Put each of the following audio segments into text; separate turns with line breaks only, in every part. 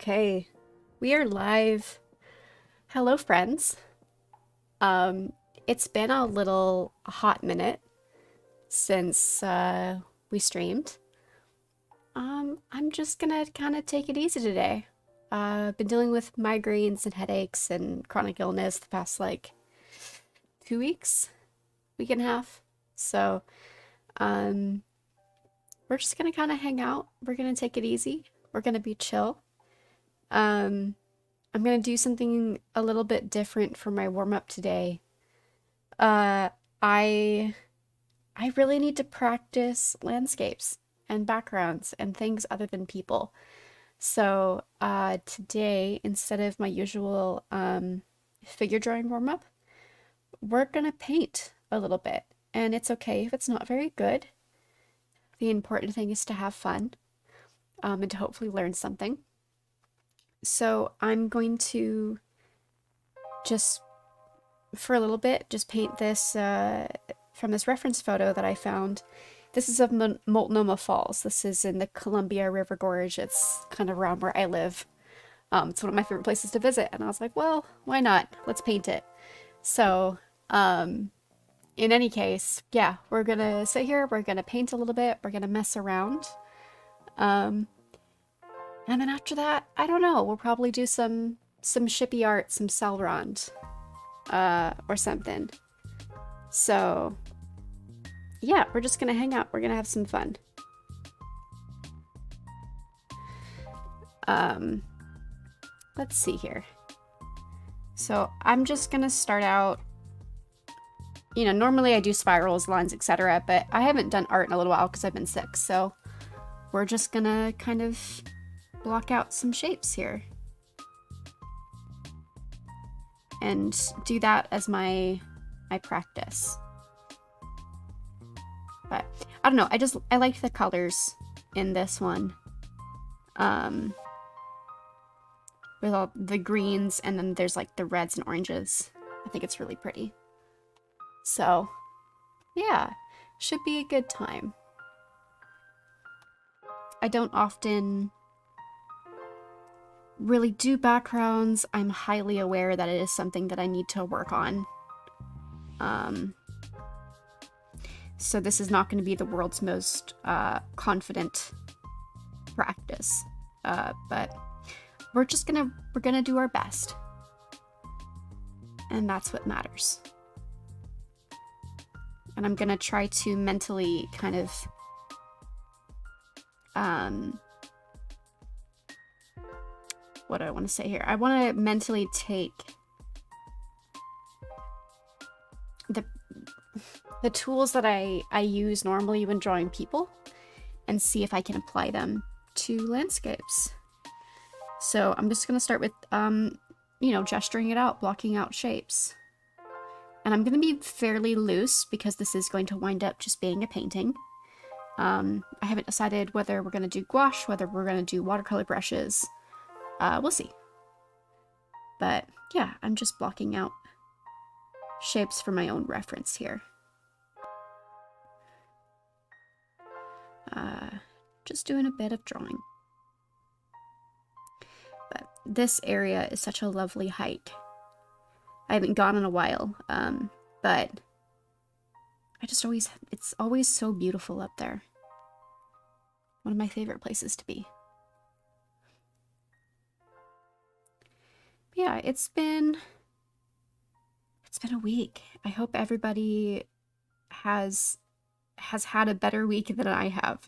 Okay, we are live. Hello, friends. It's been a little hot minute since we streamed. I'm just gonna kind of take it easy today. I've been dealing with migraines and headaches and chronic illness the past like 2 weeks, week and a half. So, um, we're just gonna kind of hang out. We're gonna take it easy. We're gonna be chill. Um, I'm gonna do something a little bit different for my warm up today. Uh, I I really need to practice landscapes and backgrounds and things other than people. So, today, instead of my usual figure drawing warm up, we're gonna paint a little bit. And it's okay if it's not very good. The important thing is to have fun, and to hopefully learn something. So, I'm going to just for a little bit, just paint this from this reference photo that I found. This is of Multnomah Falls. This is in the Columbia River Gorge. It's kind of around where I live. It's one of my favorite places to visit, and I was like, well, why not? Let's paint it. So, in any case, yeah, we're gonna sit here, we're gonna paint a little bit, we're gonna mess around. Um, and then after that, I don't know, we'll probably do some shippy art, some Selrond, or something. So, yeah, we're just gonna hang out. We're gonna have some fun. Um, let's see here. So I'm just gonna start out. Normally I do spirals, lines, etc., but I haven't done art in a little while because I've been sick. So we're just gonna kind of block out some shapes here and do that as my practice. But I don't know, I like the colors in this one. With all the greens, and then there's like the reds and oranges. I think it's really pretty. So, yeah, should be a good time. I don't often really do backgrounds. I'm highly aware that it is something that I need to work on. So this is not going to be the world's most confident practice, but we're gonna do our best, and that's what matters. And I'm gonna try to mentally kind of what do I want to say here? I want to mentally take the tools that I use normally when drawing people and see if I can apply them to landscapes. So I'm just going to start with, gesturing it out, blocking out shapes. And I'm going to be fairly loose because this is going to wind up just being a painting. I haven't decided whether we're going to do gouache, whether we're going to do watercolor brushes. We'll see. But yeah, I'm just blocking out shapes for my own reference here. Just doing a bit of drawing. But this area is such a lovely hike. I haven't gone in a while, but it's always so beautiful up there. One of my favorite places to be. But yeah, it's been a week. I hope everybody has had a better week than I have.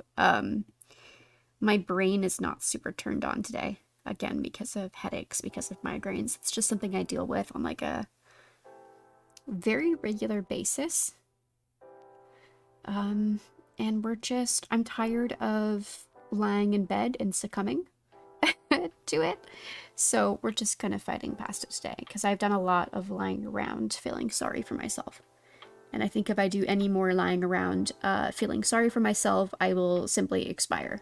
My brain is not super turned on today. Again, because of headaches, because of migraines. It's just something I deal with on like a very regular basis. And I'm tired of lying in bed and succumbing to it. So we're just kind of fighting past it today because I've done a lot of lying around feeling sorry for myself. And I think if I do any more lying around feeling sorry for myself, I will simply expire.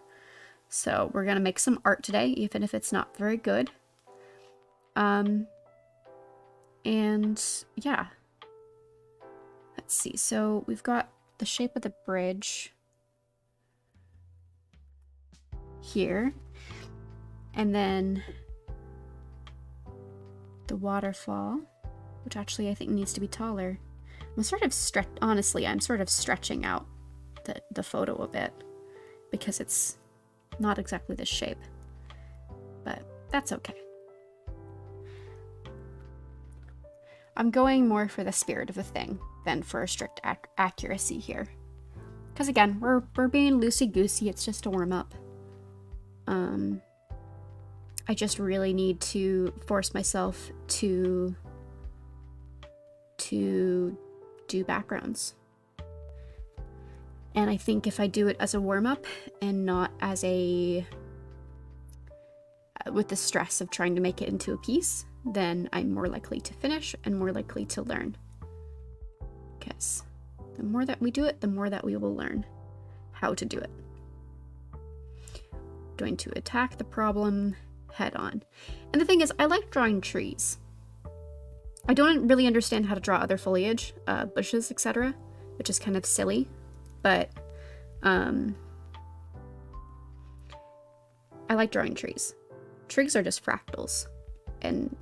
So we're going to make some art today, even if it's not very good. And yeah. Let's see. So we've got the shape of the bridge here. And then the waterfall, which actually I think needs to be taller. I'm sort of honestly, I'm sort of stretching out the photo a bit because it's not exactly this shape, but that's okay. I'm going more for the spirit of the thing than for a strict accuracy here. Because again, we're being loosey-goosey, it's just a warm-up. I just really need to force myself to do backgrounds. And I think if I do it as a warm-up and not as with the stress of trying to make it into a piece, then I'm more likely to finish and more likely to learn. Because the more that we do it, the more that we will learn how to do it. Going to attack the problem head on. And the thing is, I like drawing trees. I don't really understand how to draw other foliage, bushes, etc., which is kind of silly, but I like drawing trees. Trees are just fractals, and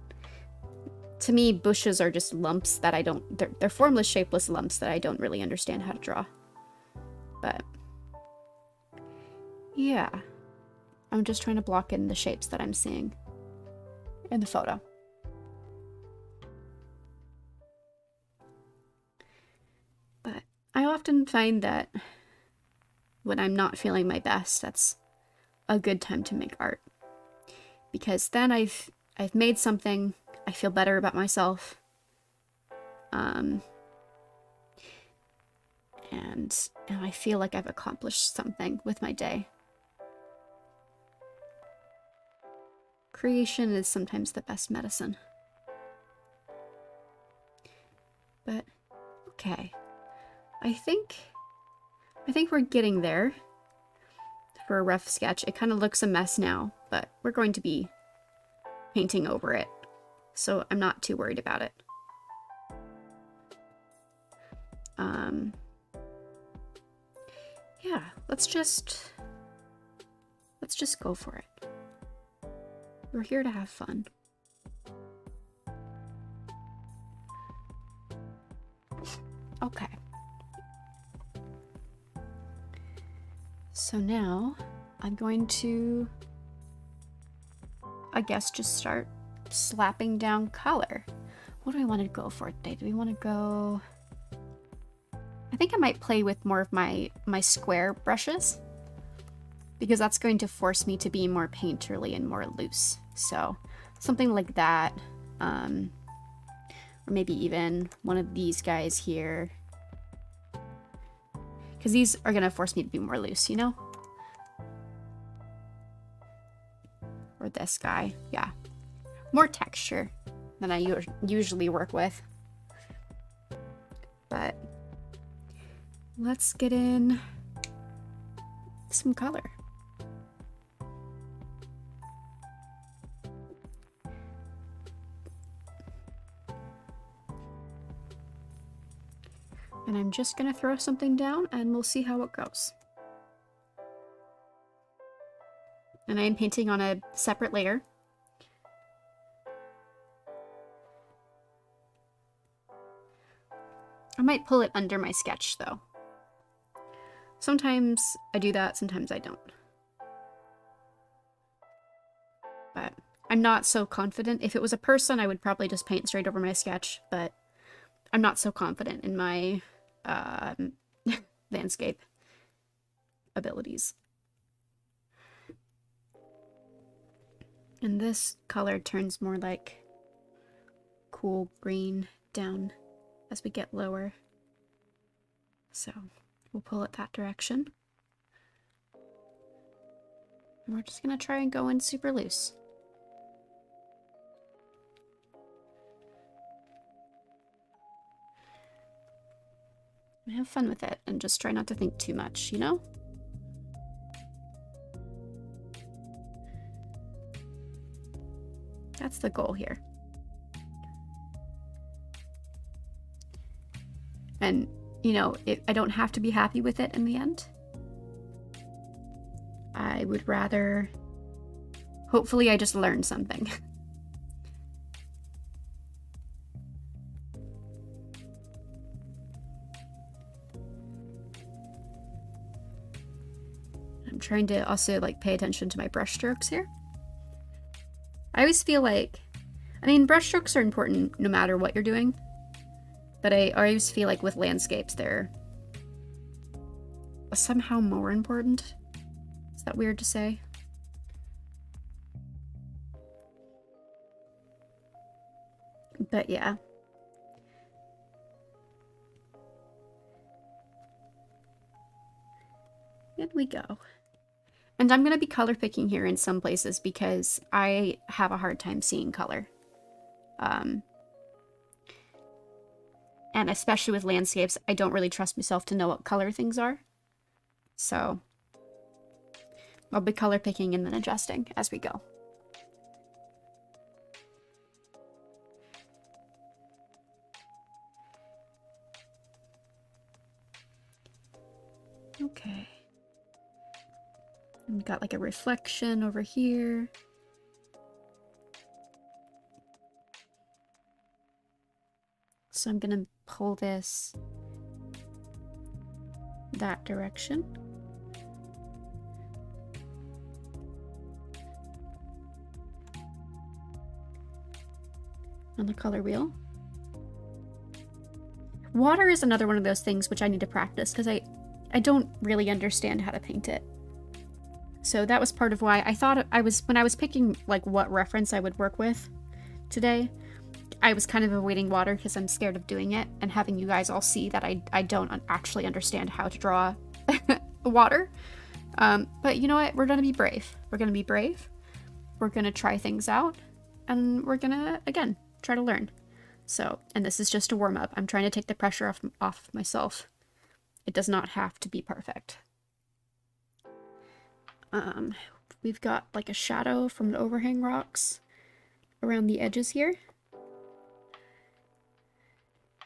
to me, bushes are just lumps that I don't, they're formless, shapeless lumps that I don't really understand how to draw. But yeah, I'm just trying to block in the shapes that I'm seeing in the photo. But I often find that when I'm not feeling my best, that's a good time to make art. Because then I've made something, I feel better about myself. And I feel like I've accomplished something with my day. Creation is sometimes the best medicine. But okay. I think we're getting there for a rough sketch. It kind of looks a mess now, but we're going to be painting over it, so I'm not too worried about it. Yeah, let's just go for it. We're here to have fun. Okay. So now I'm going to, I guess, just start slapping down color. What do we want to go for today? Do we want to go... I think I might play with more of my square brushes, because that's going to force me to be more painterly and more loose. So something like that, or maybe even one of these guys here, because these are going to force me to be more loose, you know? Or this guy, yeah. More texture than I usually work with. But let's get in some color. And I'm just gonna throw something down and we'll see how it goes. And I am painting on a separate layer. I might pull it under my sketch though. Sometimes I do that, sometimes I don't. But I'm not so confident. If it was a person, I would probably just paint straight over my sketch, but I'm not so confident in my landscape abilities. And this color turns more like cool green down as we get lower. So we'll pull it that direction. And we're just gonna try and go in super loose. Have fun with it and just try not to think too much, you know? That's the goal here. And, you know, I don't have to be happy with it in the end. I would rather... Hopefully I just learned something. trying to also like pay attention to my brush strokes here. I always feel like, I mean, brush strokes are important no matter what you're doing, but I always feel like with landscapes they're somehow more important. Is that weird to say? But yeah. In we go. And I'm going to be color picking here in some places because I have a hard time seeing color. And especially with landscapes, I don't really trust myself to know what color things are. So I'll be color picking and then adjusting as we go. Okay. We've got like a reflection over here. So I'm gonna pull this that direction. On the color wheel. Water is another one of those things which I need to practice because I don't really understand how to paint it. So that was part of why I thought when I was picking like what reference I would work with today, I was kind of avoiding water because I'm scared of doing it and having you guys all see that I don't actually understand how to draw water. But you know what? We're going to be brave. We're going to be brave. We're going to try things out and we're going to, again, try to learn. So, and this is just a warm up. I'm trying to take the pressure off myself. It does not have to be perfect. We've got like a shadow from the overhang rocks around the edges here.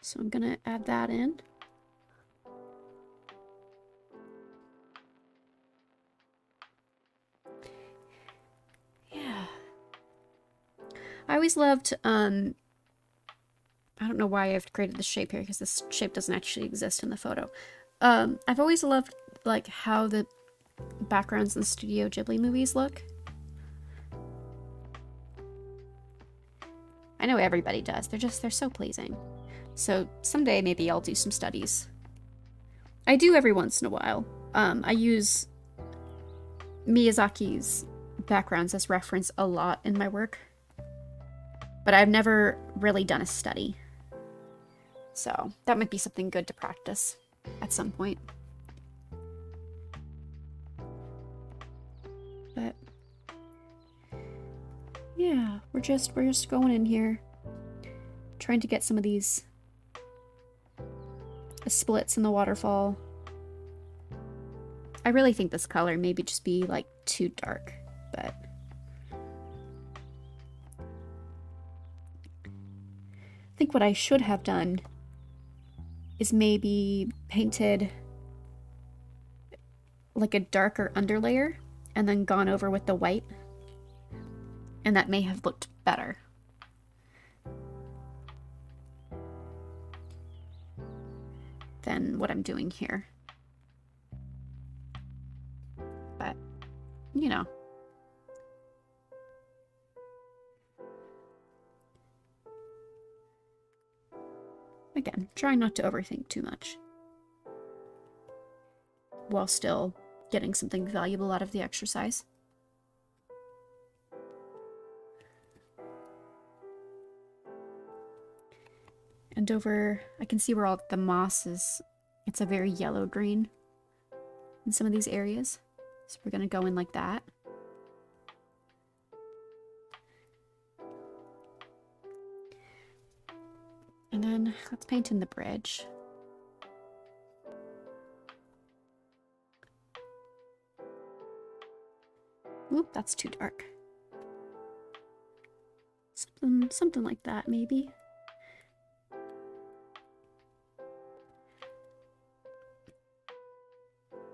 So I'm gonna add that in. Yeah. I always loved, I don't know why I've created this shape here because this shape doesn't actually exist in the photo. I've always loved like how the backgrounds in the Studio Ghibli movies look. I know everybody does. They're so pleasing. So someday maybe I'll do some studies. I do every once in a while. I use Miyazaki's backgrounds as reference a lot in my work. But I've never really done a study. So that might be something good to practice at some point. But yeah, we're just going in here, trying to get some of these splits in the waterfall. I really think this color maybe just be like too dark, but I think what I should have done is maybe painted like a darker underlayer and then gone over with the white, and that may have looked better. Than what I'm doing here. But, you know. Again, try not to overthink too much. While still getting something valuable out of the exercise. And over, I can see where all the moss is. It's a very yellow green in some of these areas. So we're gonna go in like that. And then let's paint in the bridge. Oop, that's too dark. Something like that, maybe.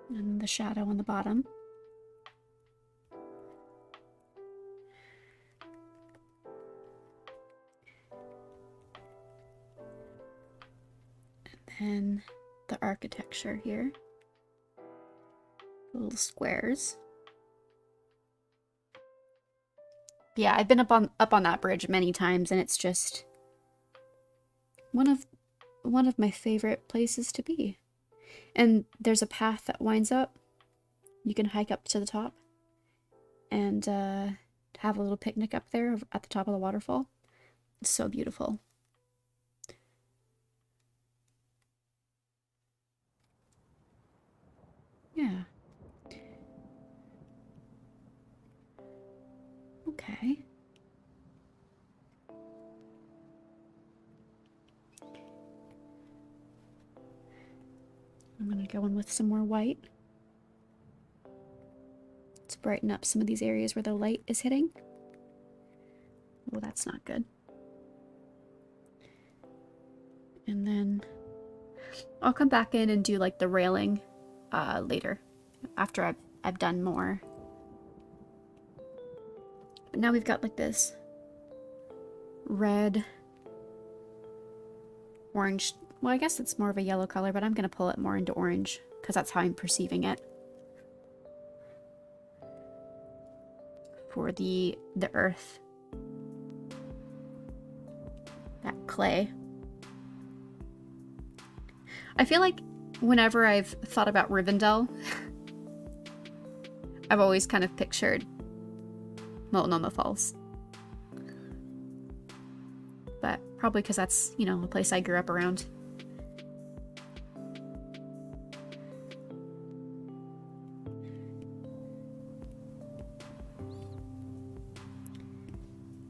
And the shadow on the bottom. And then the architecture here. Little squares. Yeah, I've been up on that bridge many times, and it's just one of my favorite places to be. And there's a path that winds up. You can hike up to the top and have a little picnic up there at the top of the waterfall. It's so beautiful. Yeah. Okay. I'm gonna go in with some more white to brighten up some of these areas where the light is hitting. Oh, that's not good. And then I'll come back in and do like the railing later after I've done more. But now we've got like this red, orange. Well, I guess it's more of a yellow color, but I'm going to pull it more into orange because that's how I'm perceiving it. For the earth. That clay. I feel like whenever I've thought about Rivendell, I've always kind of pictured Multnomah Falls. But probably because that's, you know, a place I grew up around.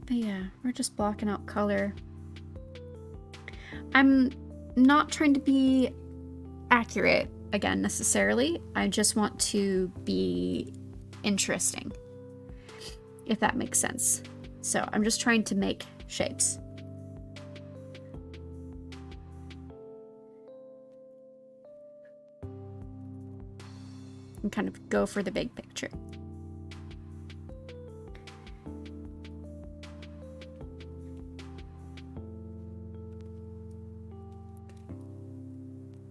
But yeah, we're just blocking out color. I'm not trying to be accurate again necessarily. I just want to be interesting, if that makes sense. So I'm just trying to make shapes. And kind of go for the big picture.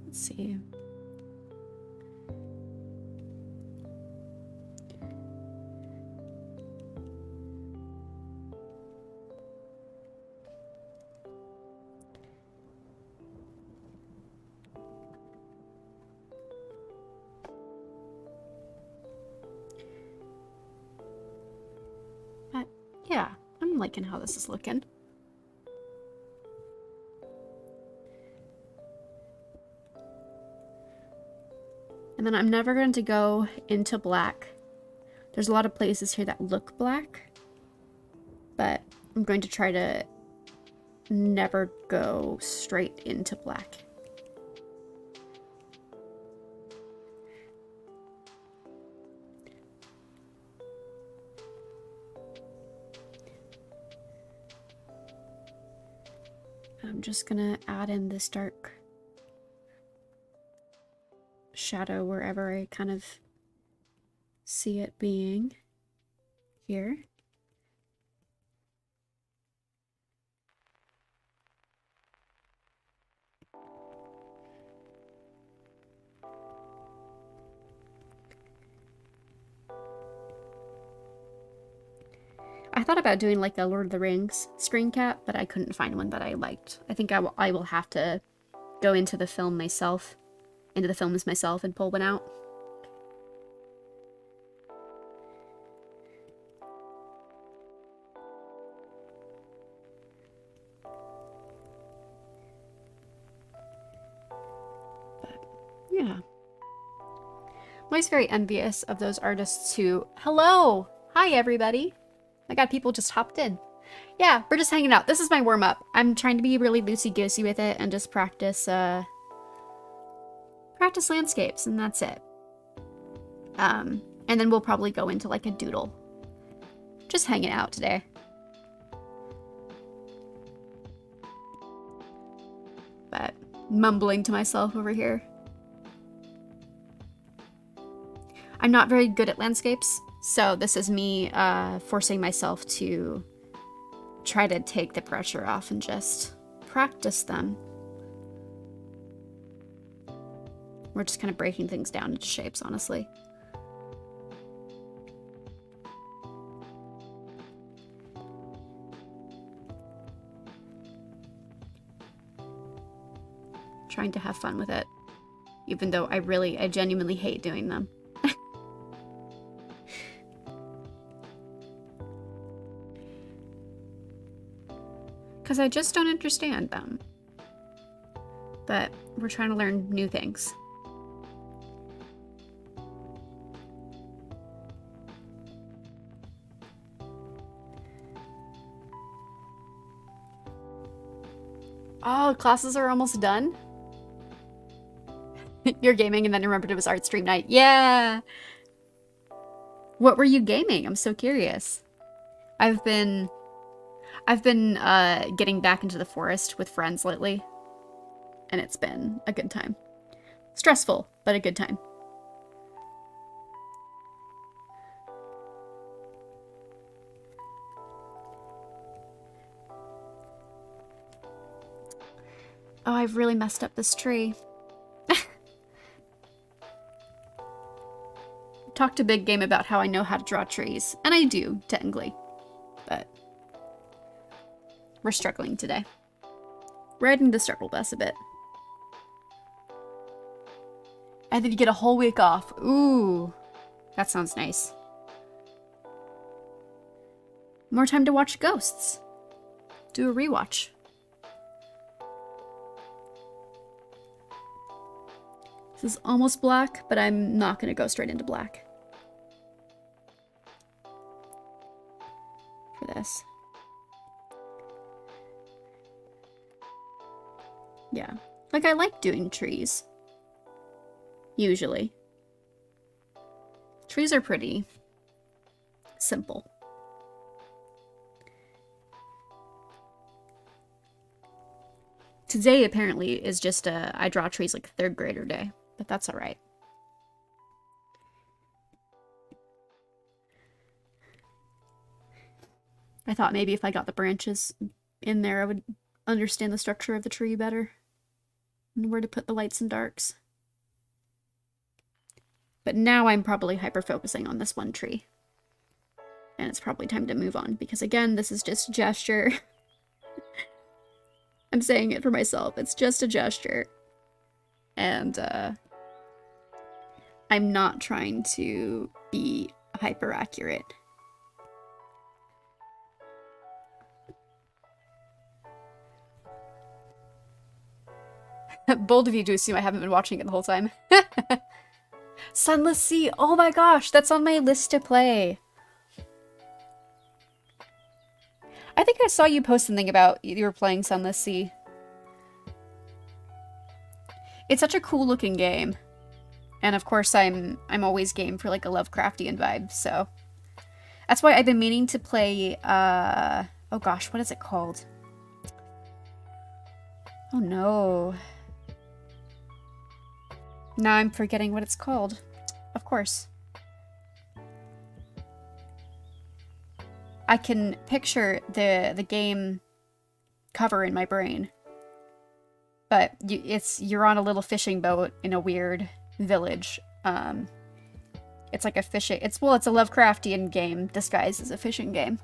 Let's see. But yeah, I'm liking how this is looking. And then I'm never going to go into black. There's a lot of places here that look black, but I'm going to try to never go straight into black. I'm just gonna add in this dark shadow wherever I kind of see it being here. I thought about doing like a Lord of the Rings screen cap, but I couldn't find one that I liked. I think I will have to go into the film myself, into the films myself, and pull one out. But yeah. I'm always very envious of those artists who... Hello! Hi, everybody! I got people just hopped in. Yeah, we're just hanging out. This is my warm-up. I'm trying to be really loosey-goosey with it and just practice landscapes, and that's it. And then we'll probably go into like a doodle. Just hanging out today. But mumbling to myself over here. I'm not very good at landscapes, so this is me forcing myself to try to take the pressure off and just practice them. We're just kind of breaking things down into shapes, honestly. trying to have fun with it. Even though I genuinely hate doing them. Because I just don't understand them. But we're trying to learn new things. Oh, classes are almost done? You're gaming and then remembered it was art stream night. Yeah! What were you gaming? I'm so curious. I've been getting back into the forest with friends lately. And it's been a good time. Stressful, but a good time. Oh, I've really messed up this tree. Talked to Big Game about how I know how to draw trees. And I do, technically. But we're struggling today. Riding the struggle bus a bit. And then you get a whole week off. Ooh, that sounds nice. More time to watch Ghosts. Do a rewatch. This is almost black, but I'm not going to go straight into black for this. Yeah. Like, I like doing trees. Usually. Trees are pretty simple. Today, apparently, is just a I draw trees like a 3rd grader day. But that's alright. I thought maybe if I got the branches in there, I would understand the structure of the tree better. And where to put the lights and darks. But now I'm probably hyper-focusing on this one tree. And it's probably time to move on, because again, this is just a gesture. I'm saying it for myself. It's just a gesture. And, I'm not trying to be hyper-accurate. Bold of you to assume I haven't been watching it the whole time. Sunless Sea! Oh my gosh, that's on my list to play! I think I saw you post something about you were playing Sunless Sea. It's such a cool looking game. And of course I'm always game for like a Lovecraftian vibe, so. That's why I've been meaning to play, oh gosh, what is it called? Oh no. Now I'm forgetting what it's called. Of course. I can picture the game cover in my brain. But you're on a little fishing boat in a weird village. It's like a fishing... It's a Lovecraftian game disguised as a fishing game.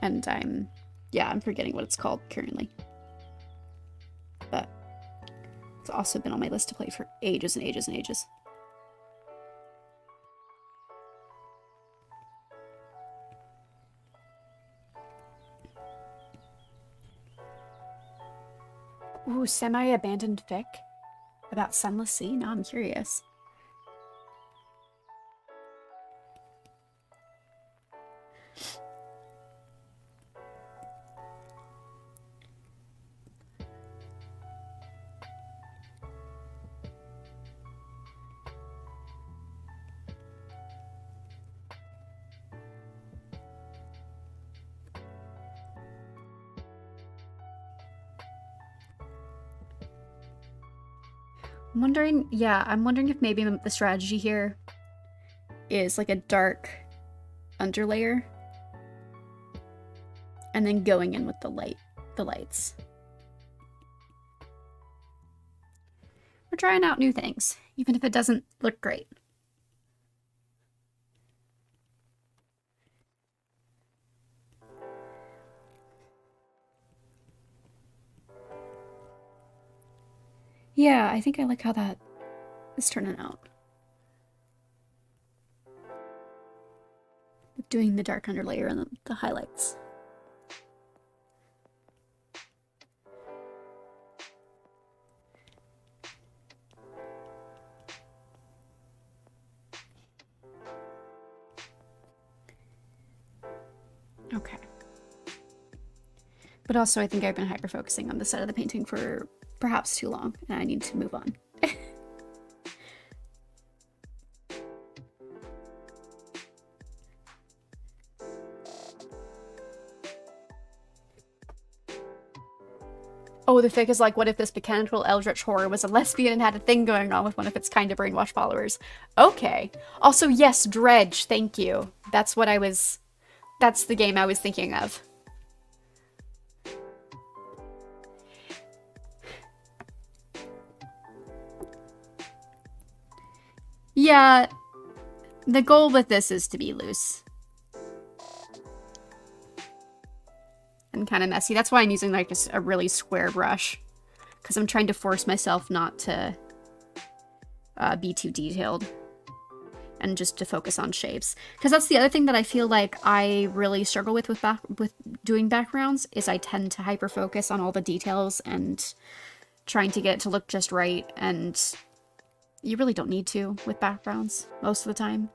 And I'm forgetting what it's called currently. But it's also been on my list to play for ages and ages and ages. Ooh, semi-abandoned fic? About Sunless Sea? Now I'm curious. I'm wondering if maybe the strategy here is like a dark underlayer and then going in with the lights. We're trying out new things, even if it doesn't look great. Yeah, I think I like how that is turning out. Doing the dark underlayer and the highlights. Okay. But also, I think I've been hyper-focusing on the side of the painting for perhaps too long, and I need to move on. Oh, the fic is like, what if this mechanical eldritch horror was a lesbian and had a thing going on with one of its kind of brainwashed followers? Okay. Also, yes, Dredge, thank you. That's the game I was thinking of. Yeah, the goal with this is to be loose. And kind of messy. That's why I'm using like just a really square brush. Because I'm trying to force myself not to be too detailed. And just to focus on shapes. Because that's the other thing that I feel like I really struggle with doing backgrounds, is I tend to hyper-focus on all the details and trying to get it to look just right, and you really don't need to with backgrounds most of the time.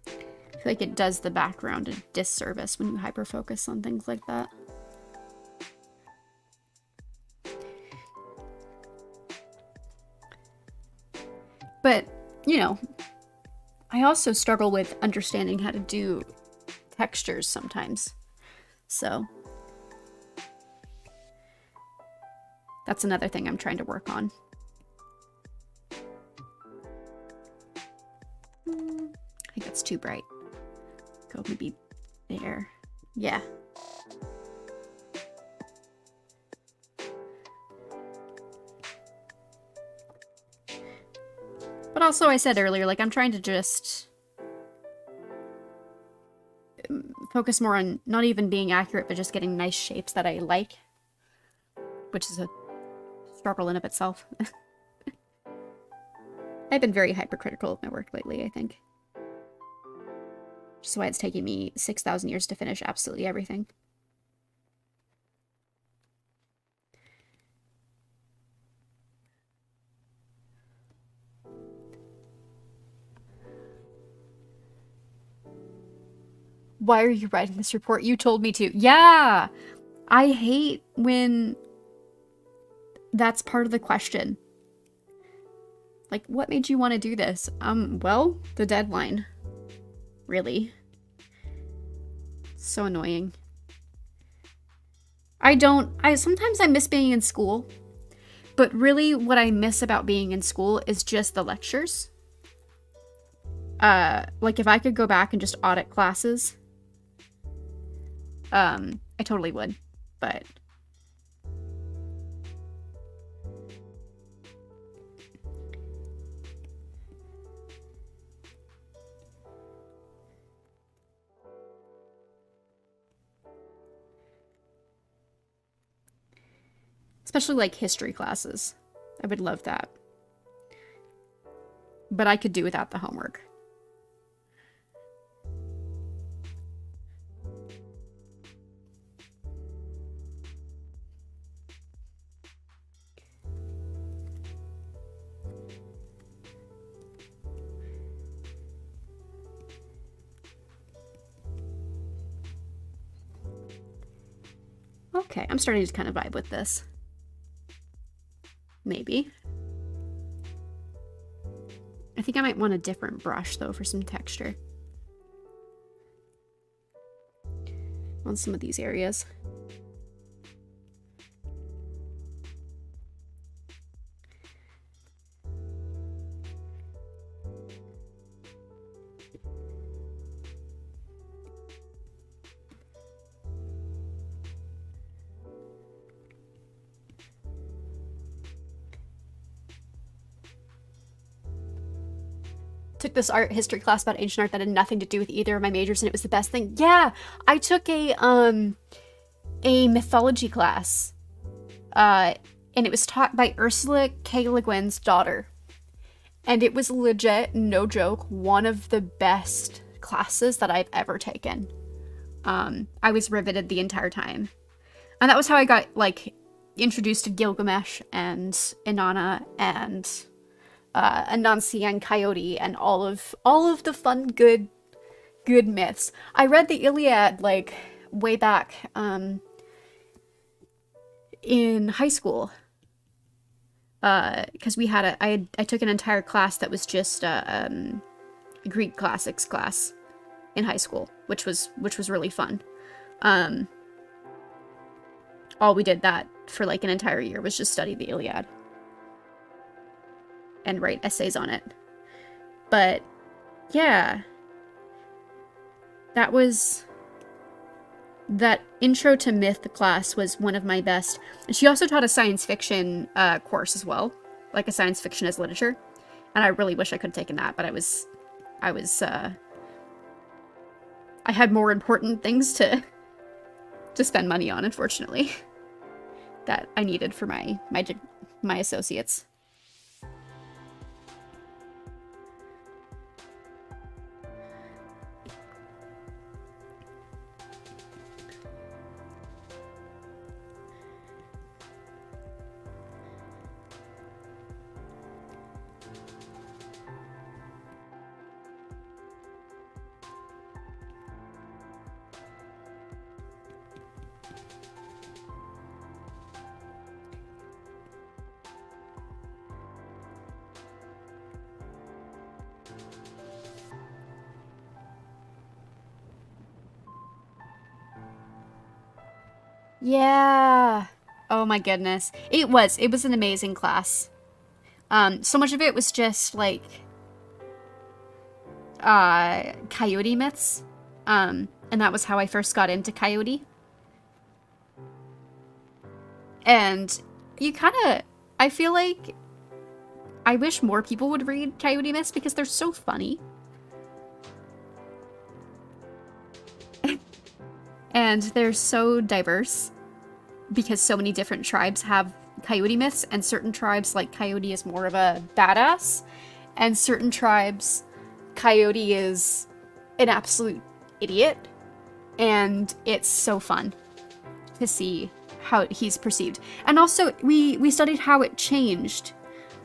I feel like it does the background a disservice when you hyper-focus on things like that. But, you know, I also struggle with understanding how to do textures sometimes. So that's another thing I'm trying to work on. I think that's too bright. Go maybe there. Yeah. But also, I said earlier, like, I'm trying to just focus more on not even being accurate, but just getting nice shapes that I like. Which is a struggle in of itself. I've been very hypercritical of my work lately, I think. Which is why it's taking me 6,000 years to finish absolutely everything. Why are you writing this report? You told me to. Yeah! I hate when that's part of the question. Like, what made you want to do this? Well, the deadline. Really. So annoying. Sometimes I miss being in school, but really what I miss about being in school is just the lectures. Like if I could go back and just audit classes, I totally would, but especially like history classes. I would love that. But I could do without the homework. Okay, I'm starting to kind of vibe with this. Maybe. I think I might want a different brush, though, for some texture. On some of these areas. took this art history class about ancient art that had nothing to do with either of my majors, and it was the best thing. Yeah, I took a mythology class, and it was taught by Ursula K. Le Guin's daughter, and it was legit, no joke, one of the best classes that I've ever taken. I was riveted the entire time, and that was how I got like introduced to Gilgamesh and Inanna and Anansi and Coyote and all of the fun, good myths. I read the Iliad like way back in high school because we had I took an entire class that was just Greek classics class in high school, which was really fun. All we did that for like an entire year was just study the Iliad and write essays on it. But yeah, that intro to myth class was one of my best. And she also taught a science fiction course as well, like a science fiction as literature. And I really wish I could have taken that, but I had more important things to spend money on, unfortunately, that I needed for my associates. Yeah. Oh my goodness. It was an amazing class. So much of it was just like Coyote myths. And that was how I first got into Coyote. And I feel like I wish more people would read Coyote myths because they're so funny. And they're so diverse because so many different tribes have Coyote myths, and certain tribes, like Coyote, is more of a badass, and certain tribes, Coyote is an absolute idiot, and it's so fun to see how he's perceived. And also, we studied how it changed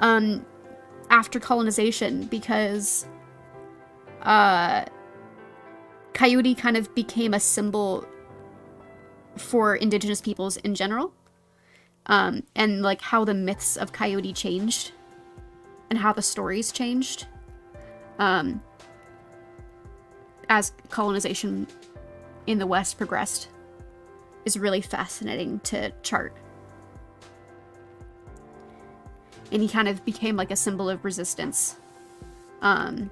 after colonization, because Coyote kind of became a symbol for indigenous peoples in general, and like how the myths of Coyote changed and how the stories changed as colonization in the West progressed is really fascinating to chart. And he kind of became like a symbol of resistance, and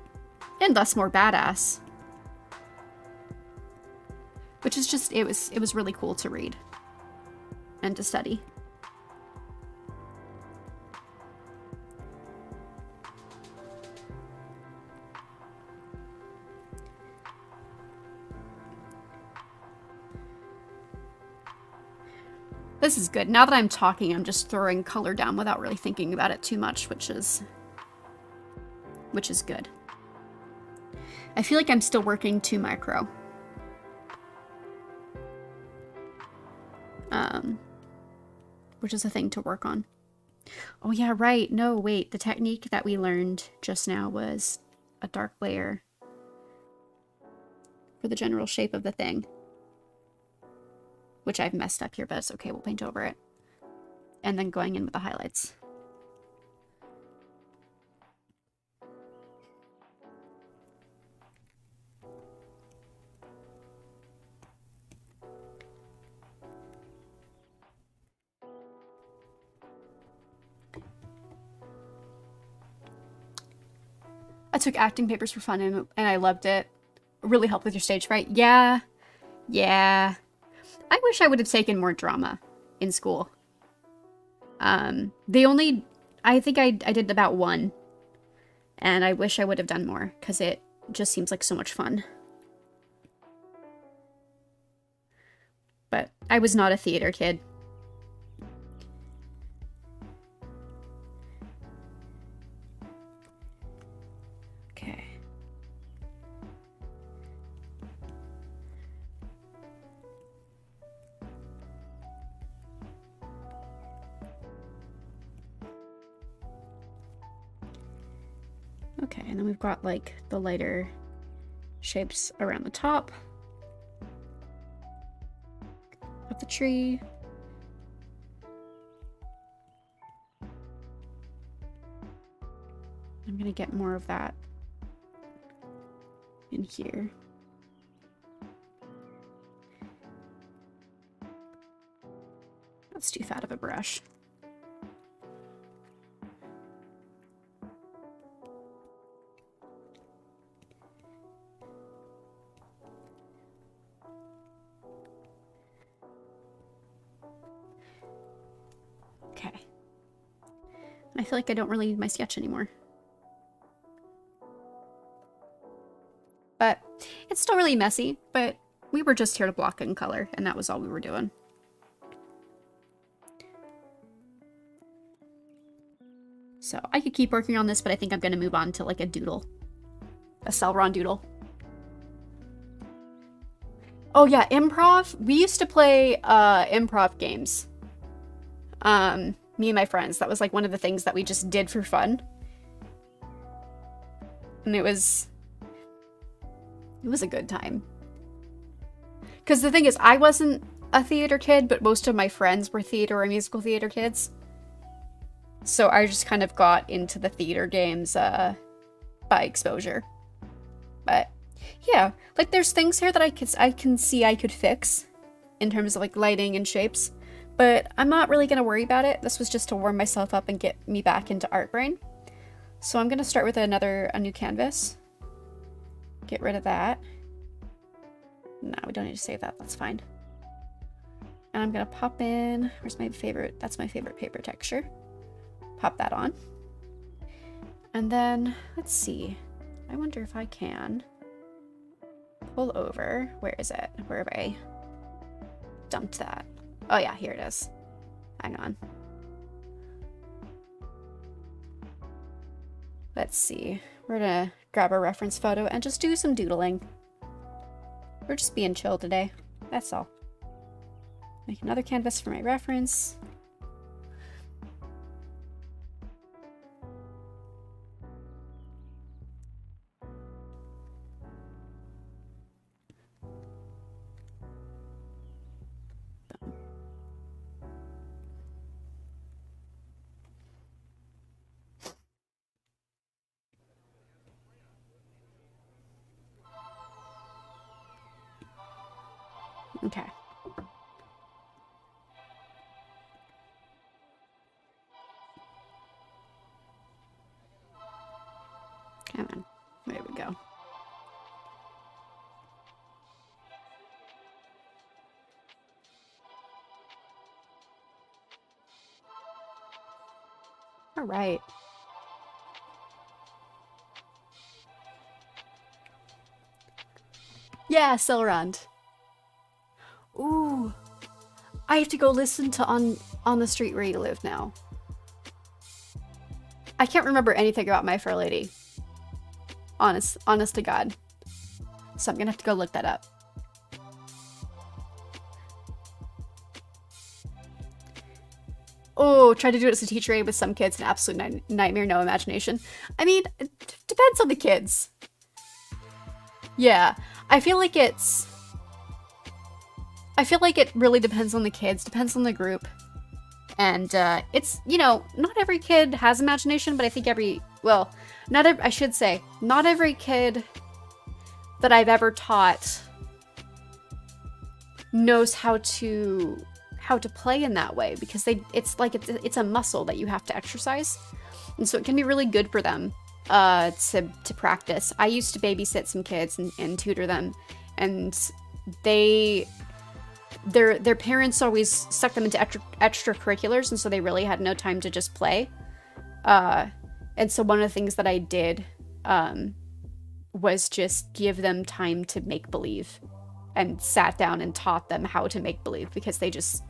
thus more badass. Which is just, it was really cool to read and to study. This is good. Now that I'm talking, I'm just throwing color down without really thinking about it too much, which is good. I feel like I'm still working too micro. Which is a thing to work on. Oh yeah, right. No, wait. The technique that we learned just now was a dark layer for the general shape of the thing. Which I've messed up here, but it's okay. We'll paint over it. And then going in with the highlights. I took acting papers for fun and I loved it. It really helped with your stage fright. Yeah. I wish I would have taken more drama in school. I think I did about one. And I wish I would have done more, because it just seems like so much fun. But I was not a theater kid. Okay. Okay, and then we've got like the lighter shapes around the top of the tree. I'm gonna get more of that in here. That's too fat of a brush. Okay. I feel like I don't really need my sketch anymore. But it's still really messy, but we were just here to block in color, and that was all we were doing. So I could keep working on this, but I think I'm going to move on to like a doodle. A Celeron doodle. Oh yeah, improv. We used to play improv games. Me and my friends. That was like one of the things that we just did for fun. And it was a good time. Because the thing is, I wasn't a theater kid, but most of my friends were theater or musical theater kids. So I just kind of got into the theater games by exposure. But yeah, like there's things here that I can see I could fix in terms of like lighting and shapes, but I'm not really gonna worry about it. This was just to warm myself up and get me back into art brain. So I'm gonna start with a new canvas. Get rid of that. No, we don't need to save that. That's fine. And I'm gonna pop in. Where's my favorite? That's my favorite paper texture. Pop that on. And then let's see. I wonder if I can pull over. Where is it? Where have I dumped that? Oh yeah, here it is. Hang on. Let's see. We're gonna grab a reference photo and just do some doodling. We're just being chill today. That's all. Make another canvas for my reference. Okay. Come on. There we go. All right. Yeah, Silrond. Ooh. I have to go listen to on the Street Where You Live now. I can't remember anything about My Fair Lady. Honest to God. So I'm gonna have to go look that up. Oh, tried to do it as a teacher aide with some kids, an absolute nightmare, no imagination. I mean, it depends on the kids. Yeah, I feel like it really depends on the kids, depends on the group. And it's, you know, not every kid has imagination, but I think I should say, not every kid that I've ever taught knows how to play in that way, because it's a muscle that you have to exercise. And so it can be really good for them to practice. I used to babysit some kids and tutor them, and their parents always stuck them into extracurriculars, and so they really had no time to just play. And so one of the things that I did was just give them time to make believe, and sat down and taught them how to make believe, because they just,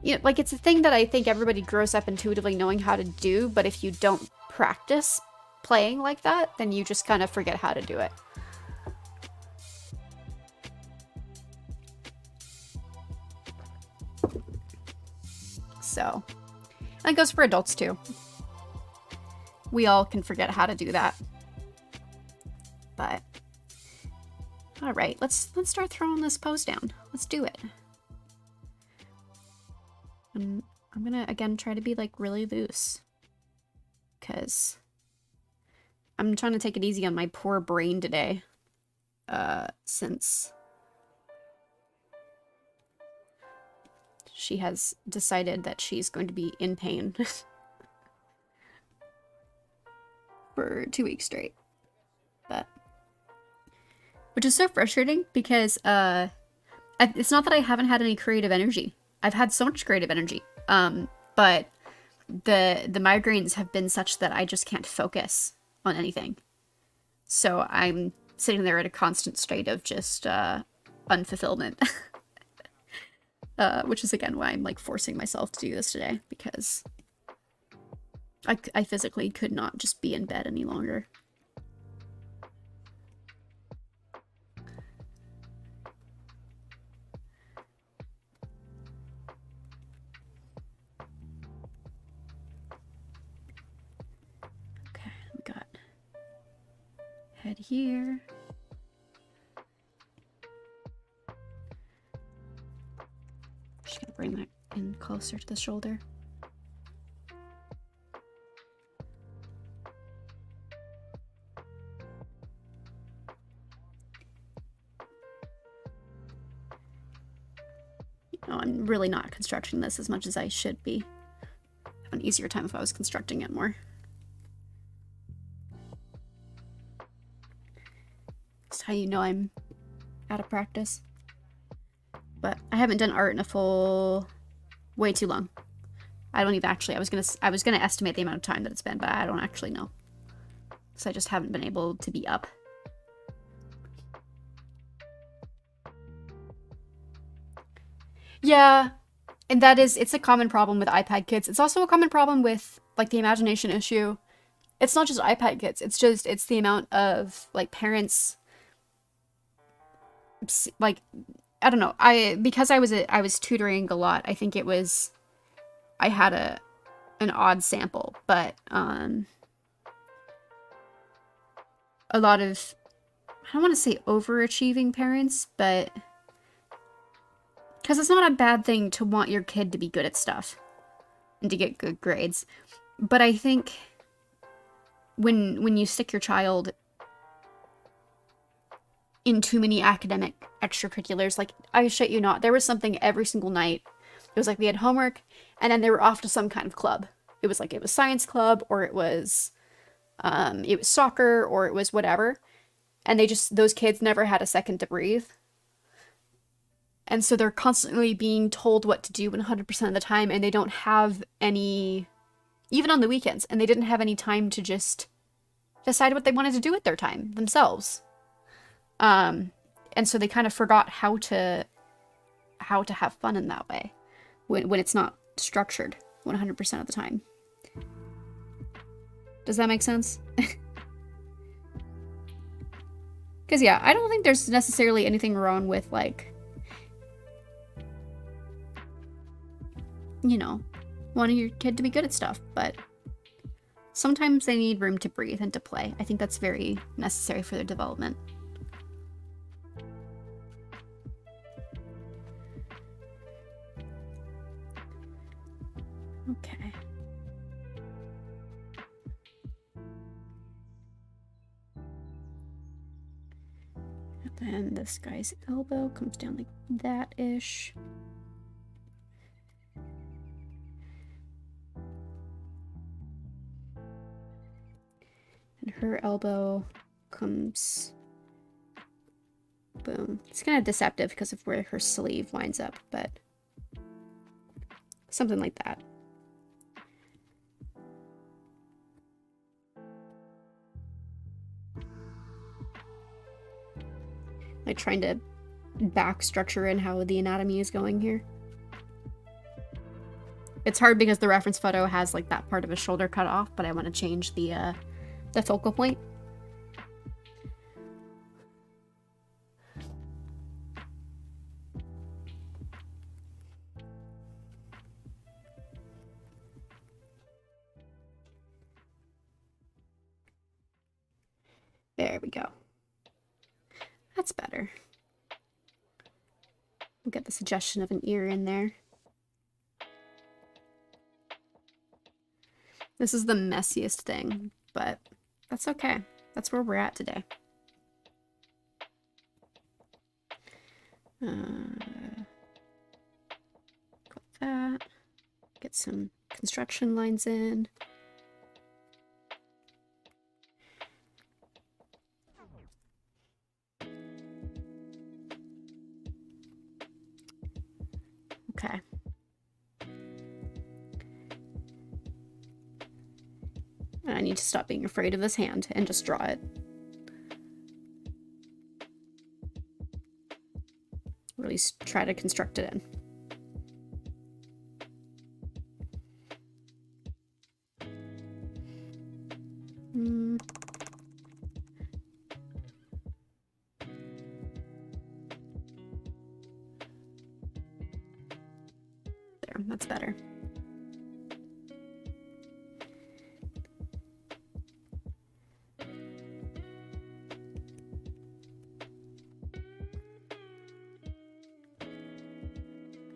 you know, like, it's a thing that I think everybody grows up intuitively knowing how to do, but if you don't practice playing like that, then you just kind of forget how to do it. So, and it goes for adults too. We all can forget how to do that. But all right, let's start throwing this pose down. Let's do it. And I'm gonna again try to be like really loose, because I'm trying to take it easy on my poor brain today, since she has decided that she's going to be in pain for 2 weeks straight. But which is so frustrating, because it's not that I haven't had any creative energy. I've had so much creative energy, but the migraines have been such that I just can't focus on anything. So I'm sitting there at a constant state of just unfulfillment. Which is again why I'm like forcing myself to do this today, because I physically could not just be in bed any longer. Okay, we got head here. Just gonna bring that in closer to the shoulder. Oh, I'm really not constructing this as much as I should be. I'd have an easier time if I was constructing it more. That's how you know I'm out of practice. But I haven't done art in a full way too long. I don't even actually, I was gonna estimate the amount of time that it's been, but I don't actually know. So I just haven't been able to be up. Yeah, and it's a common problem with iPad kids. It's also a common problem with like the imagination issue. It's not just iPad kids, it's the amount of like parents, like, I don't know. Because I was tutoring a lot. I think I had an odd sample, but a lot of, I don't want to say overachieving parents, but because it's not a bad thing to want your kid to be good at stuff and to get good grades, but I think when you stick your child in too many academic extracurriculars, like, I shit you not, there was something every single night. It was like we had homework, and then they were off to some kind of club. It was like, it was science club, or it was soccer, or it was whatever. And those kids never had a second to breathe. And so they're constantly being told what to do 100% of the time, and they don't have any, even on the weekends, and they didn't have any time to just decide what they wanted to do with their time themselves. And so they kind of forgot how to have fun in that way when it's not structured 100% of the time. Does that make sense? Because yeah, I don't think there's necessarily anything wrong with, like, you know, wanting your kid to be good at stuff, but sometimes they need room to breathe and to play. I think that's very necessary for their development. Okay. And then this guy's elbow comes down like that-ish. And her elbow comes, boom. It's kind of deceptive because of where her sleeve winds up, but something like that. like trying to back structure in how the anatomy is going here. It's hard because the reference photo has like that part of his shoulder cut off, but I want to change the focal point. There we go. That's better. We'll get the suggestion of an ear in there. This is the messiest thing, but that's okay. That's where we're at today. Got that. Get some construction lines in. Okay. I need to stop being afraid of this hand and just draw it. Or at least try to construct it in. There, that's better.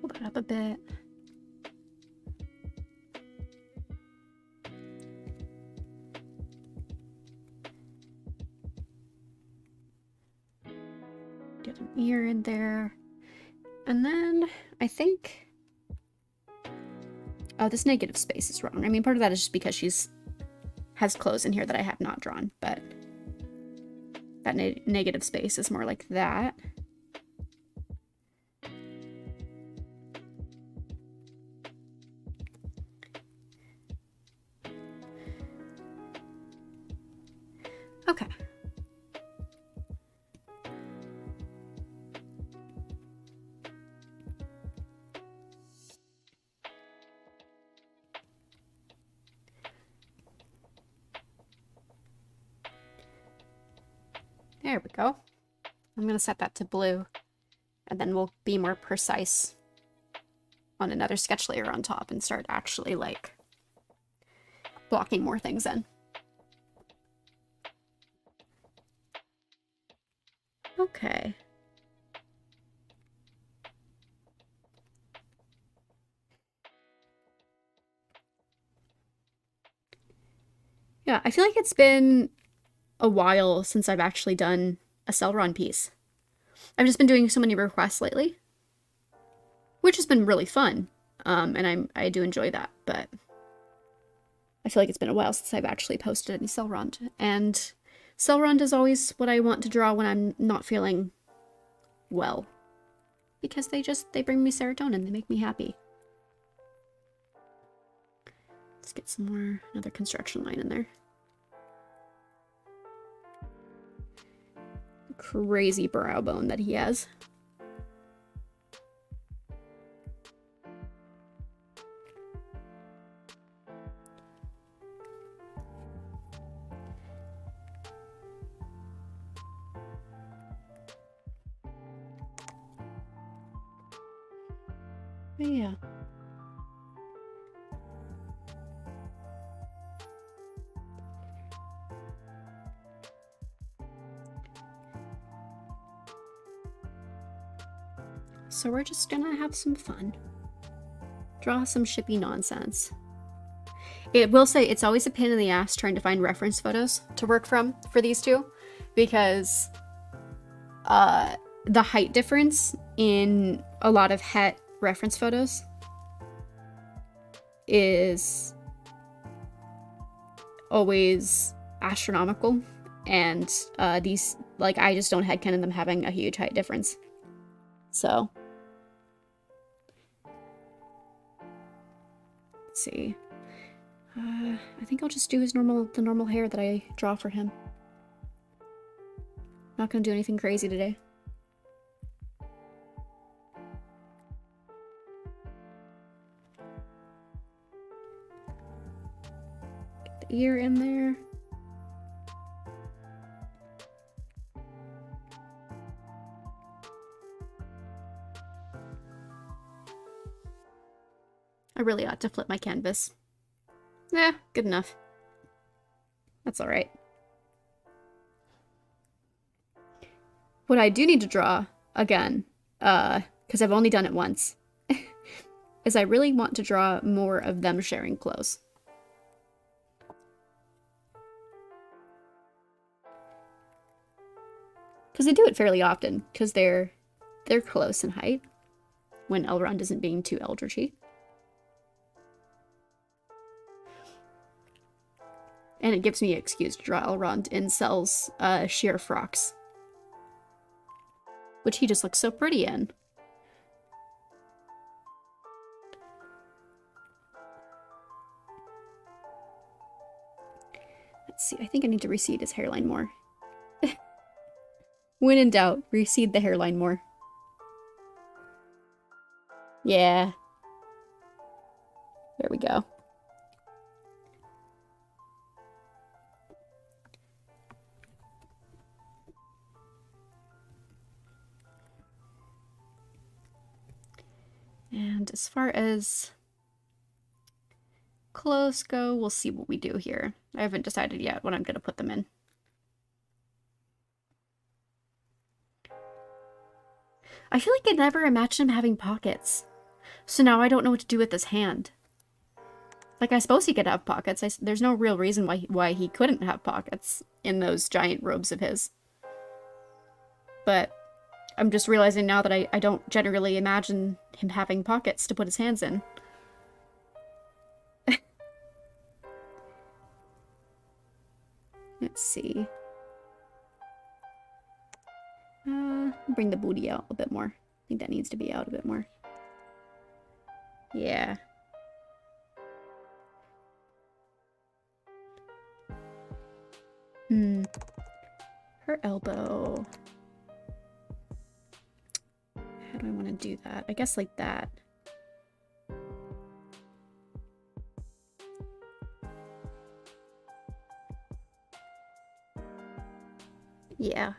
Pull that up a bit. Get an ear in there. And then I think, oh, this negative space is wrong. I mean, part of that is just because she's has clothes in here that I have not drawn, but that negative space is more like that. Okay. There we go. I'm going to set that to blue, and then we'll be more precise on another sketch layer on top and start actually, like, blocking more things in. Okay. Yeah, I feel like it's been a while since I've actually done a Celeron piece. I've just been doing so many requests lately, which has been really fun, and I do enjoy that, but I feel like it's been a while since I've actually posted any Celeron, and Celeron is always what I want to draw when I'm not feeling well, because they bring me serotonin, they make me happy. Let's get some more, another construction line in there. Crazy brow bone that he has. Yeah. So we're just gonna have some fun. Draw some shippy nonsense. It will say it's always a pain in the ass trying to find reference photos to work from for these two, because the height difference in a lot of het reference photos is always astronomical, and these, like, I just don't headcanon them having a huge height difference. So let's see. I think I'll just do the normal hair that I draw for him. Not gonna do anything crazy today. the ear in there. I really ought to flip my canvas. Yeah, good enough. That's alright. What I do need to draw, again, because I've only done it once, is I really want to draw more of them sharing clothes. Because they do it fairly often, because they're close in height, when Elrond isn't being too eldritchy. And it gives me an excuse to draw Elrond in Sel's sheer frocks. Which he just looks so pretty in. Let's see, I think I need to recede his hairline more. When in doubt, recede the hairline more. Yeah. There we go. And as far as clothes go, we'll see what we do here. I haven't decided yet what I'm going to put them in. I feel like I never imagined him having pockets. So now I don't know what to do with his hand. Like, I suppose he could have pockets. There's no real reason why he couldn't have pockets in those giant robes of his. But I'm just realizing now that I don't generally imagine him having pockets to put his hands in. Let's see. Bring the booty out a bit more. I think that needs to be out a bit more. Yeah. Her elbow. How do I want to do that? I guess like that. Yeah,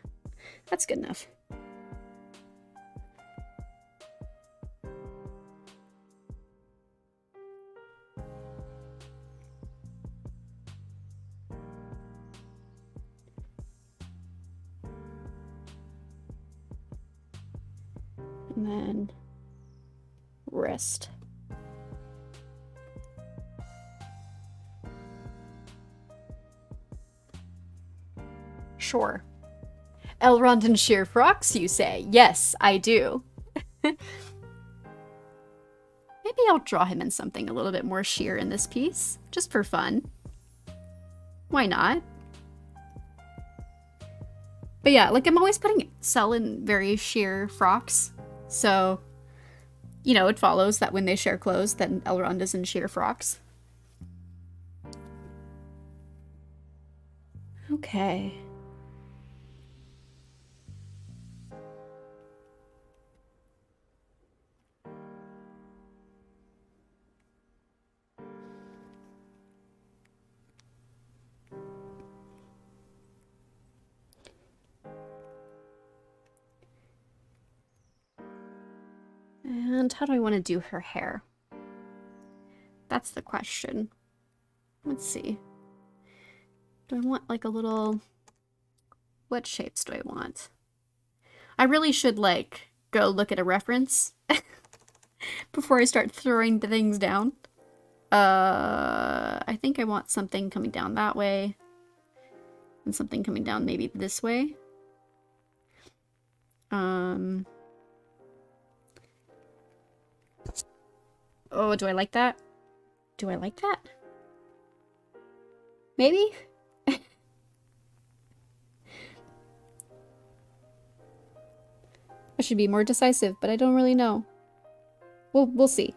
that's good enough. And then wrist. Sure. Elrond and sheer frocks, you say? Yes, I do. Maybe I'll draw him in something a little bit more sheer in this piece, just for fun. Why not? But yeah, like I'm always putting Sel in very sheer frocks, so, you know, it follows that when they share clothes, then Elrond is in sheer frocks. Okay. And how do I want to do her hair? That's the question. Let's see. Do I want like a little... What shapes do I want? I really should like go look at a reference before I start throwing the things down. I think I want something coming down that way. And something coming down maybe this way. Oh, do I like that? Do I like that? Maybe? I should be more decisive, but I don't really know. We'll see.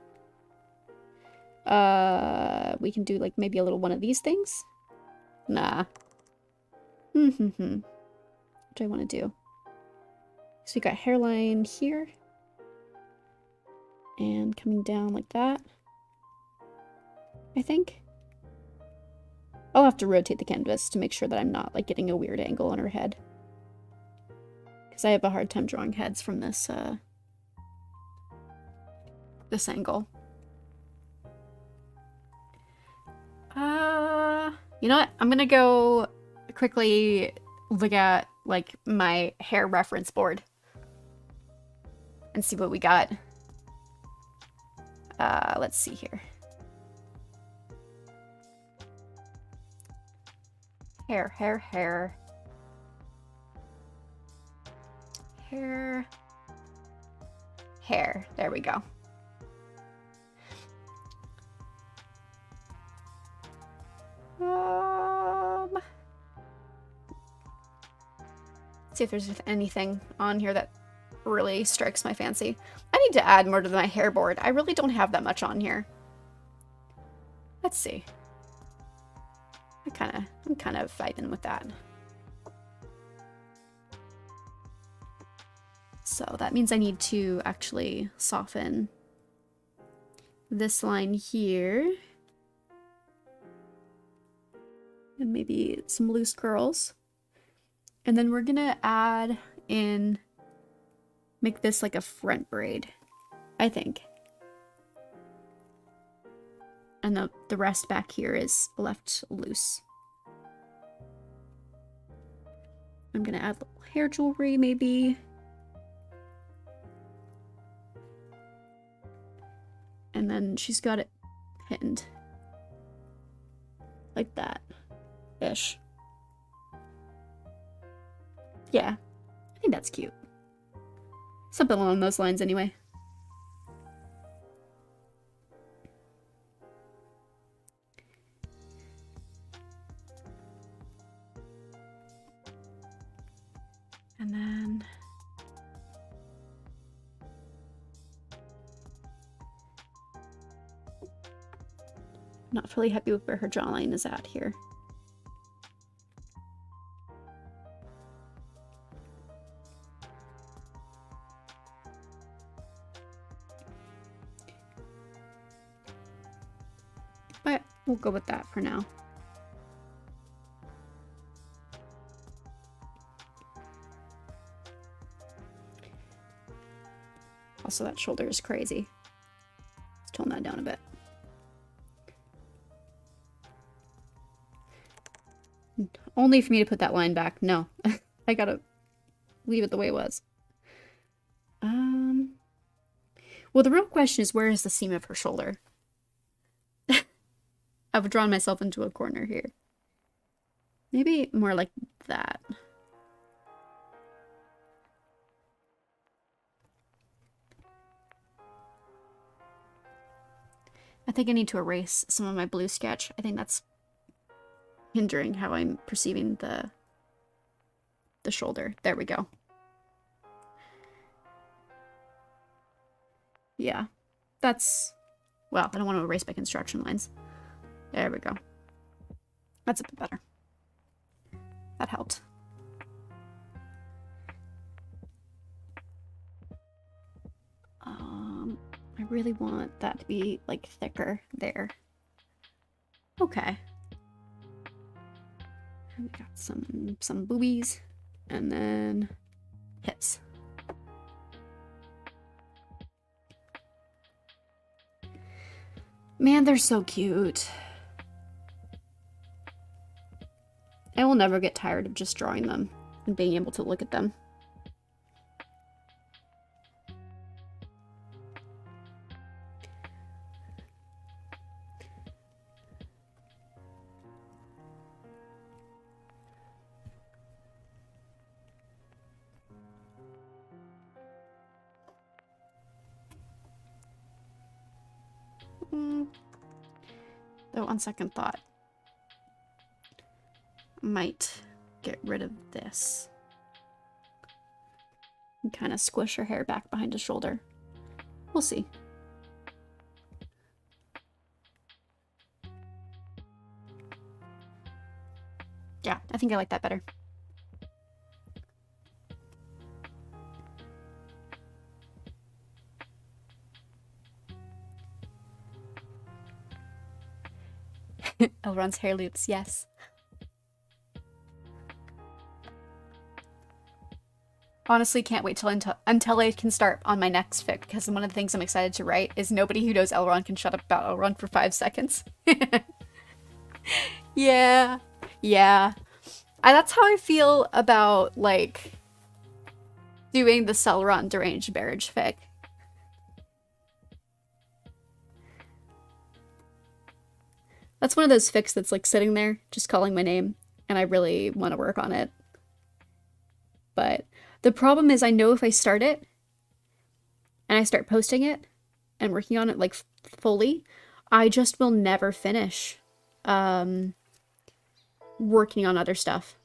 We can do like maybe a little one of these things? Nah. What do I want to do? So we got hairline here. And coming down like that. I think. I'll have to rotate the canvas to make sure that I'm not like getting a weird angle on her head. Because I have a hard time drawing heads from this this angle. You know what? I'm gonna go quickly look at like my hair reference board and see what we got. Let's see here. Hair. There we go. See if there's anything on here that really strikes my fancy. I need to add more to my hair board. I really don't have that much on here. Let's see. I'm kind of fighting with that. So that means I need to actually soften this line here. And maybe some loose curls. And then we're gonna add in, make this like a front braid, I think. And the rest back here is left loose. I'm gonna add little hair jewelry, maybe. And then she's got it pinned. Like that. Ish. Yeah, I think that's cute. Something along those lines anyway. And then not really happy with where her jawline is at here. But we'll go with that for now. Also, that shoulder is crazy. Let's tone that down a bit. Only for me to put that line back. No, I gotta leave it the way it was. Well, the real question is, where is the seam of her shoulder? I've drawn myself into a corner here. Maybe more like that. I think I need to erase some of my blue sketch. I think that's hindering how I'm perceiving the shoulder. There we go. Yeah, that's, well, I don't want to erase my construction lines. There we go. That's a bit better. That helped. I really want that to be like thicker there. Okay. We got some boobies and then hips. Man, they're so cute. I will never get tired of just drawing them and being able to look at them. Though on second thought, might get rid of this and kind of squish her hair back behind his shoulder. We'll see. Yeah, I think I like that better. Elrond's hair loops, yes. Honestly, can't wait until I can start on my next fic, because one of the things I'm excited to write is nobody who knows Elrond can shut up about Elrond for 5 seconds. Yeah. Yeah. That's how I feel about, like, doing the Elrond deranged marriage fic. That's one of those fics that's, like, sitting there, just calling my name, and I really want to work on it. But the problem is I know if I start it, and I start posting it, and working on it, like, fully, I just will never finish working on other stuff.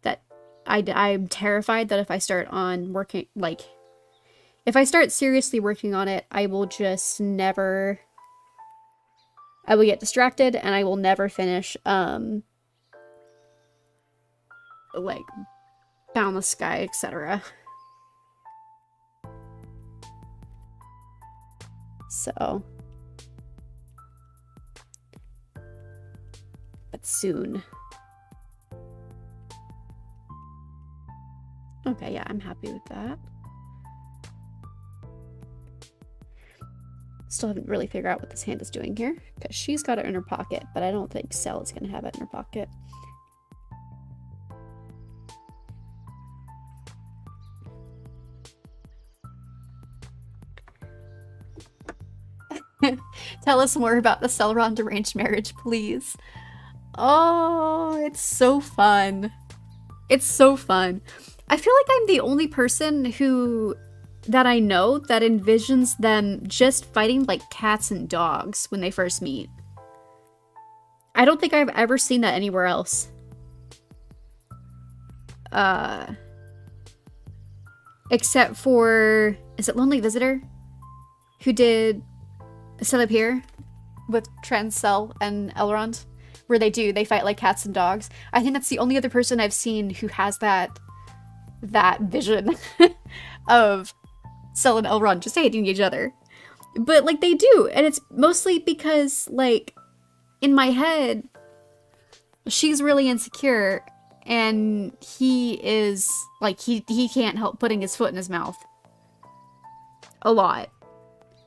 That I'm terrified that if I start on working, like, if I start seriously working on it, I will just never... I will get distracted, and I will never finish, like, Boundless Sky, etc. So. But soon. Okay, yeah, I'm happy with that. Still haven't really figured out what this hand is doing here, because she's got it in her pocket, but I don't think Cell is going to have it in her pocket. Tell us more about the Elrond arranged marriage, please. Oh, it's so fun. It's so fun. I feel like I'm the only person that I know that envisions them just fighting like cats and dogs when they first meet. I don't think I've ever seen that anywhere else. Except for, is it Lonely Visitor? Who did Set Up Here with Transcell and Elrond? Where they fight like cats and dogs. I think that's the only other person I've seen who has that vision of Cell and Elrond just hating each other. But, like, they do, and it's mostly because, like, in my head, she's really insecure, and he is, like, he can't help putting his foot in his mouth. A lot.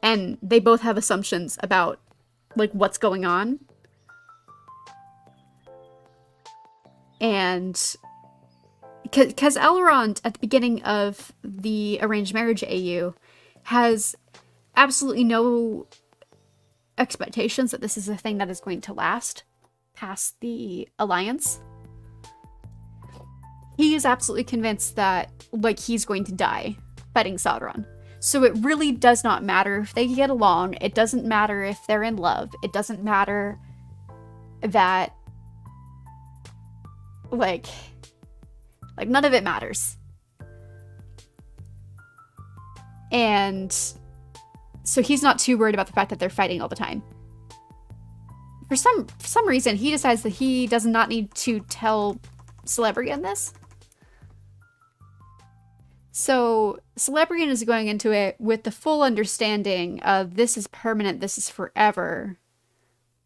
And they both have assumptions about, like, what's going on. And because Elrond, at the beginning of the arranged marriage AU, has absolutely no expectations that this is a thing that is going to last past the alliance. He is absolutely convinced that, like, he's going to die fighting Sauron. So it really does not matter if they get along. It doesn't matter if they're in love. It doesn't matter that, like none of it matters. And so he's not too worried about the fact that they're fighting all the time. For some reason, he decides that he does not need to tell Celebrian this. So Celebrian is going into it with the full understanding of this is permanent, this is forever.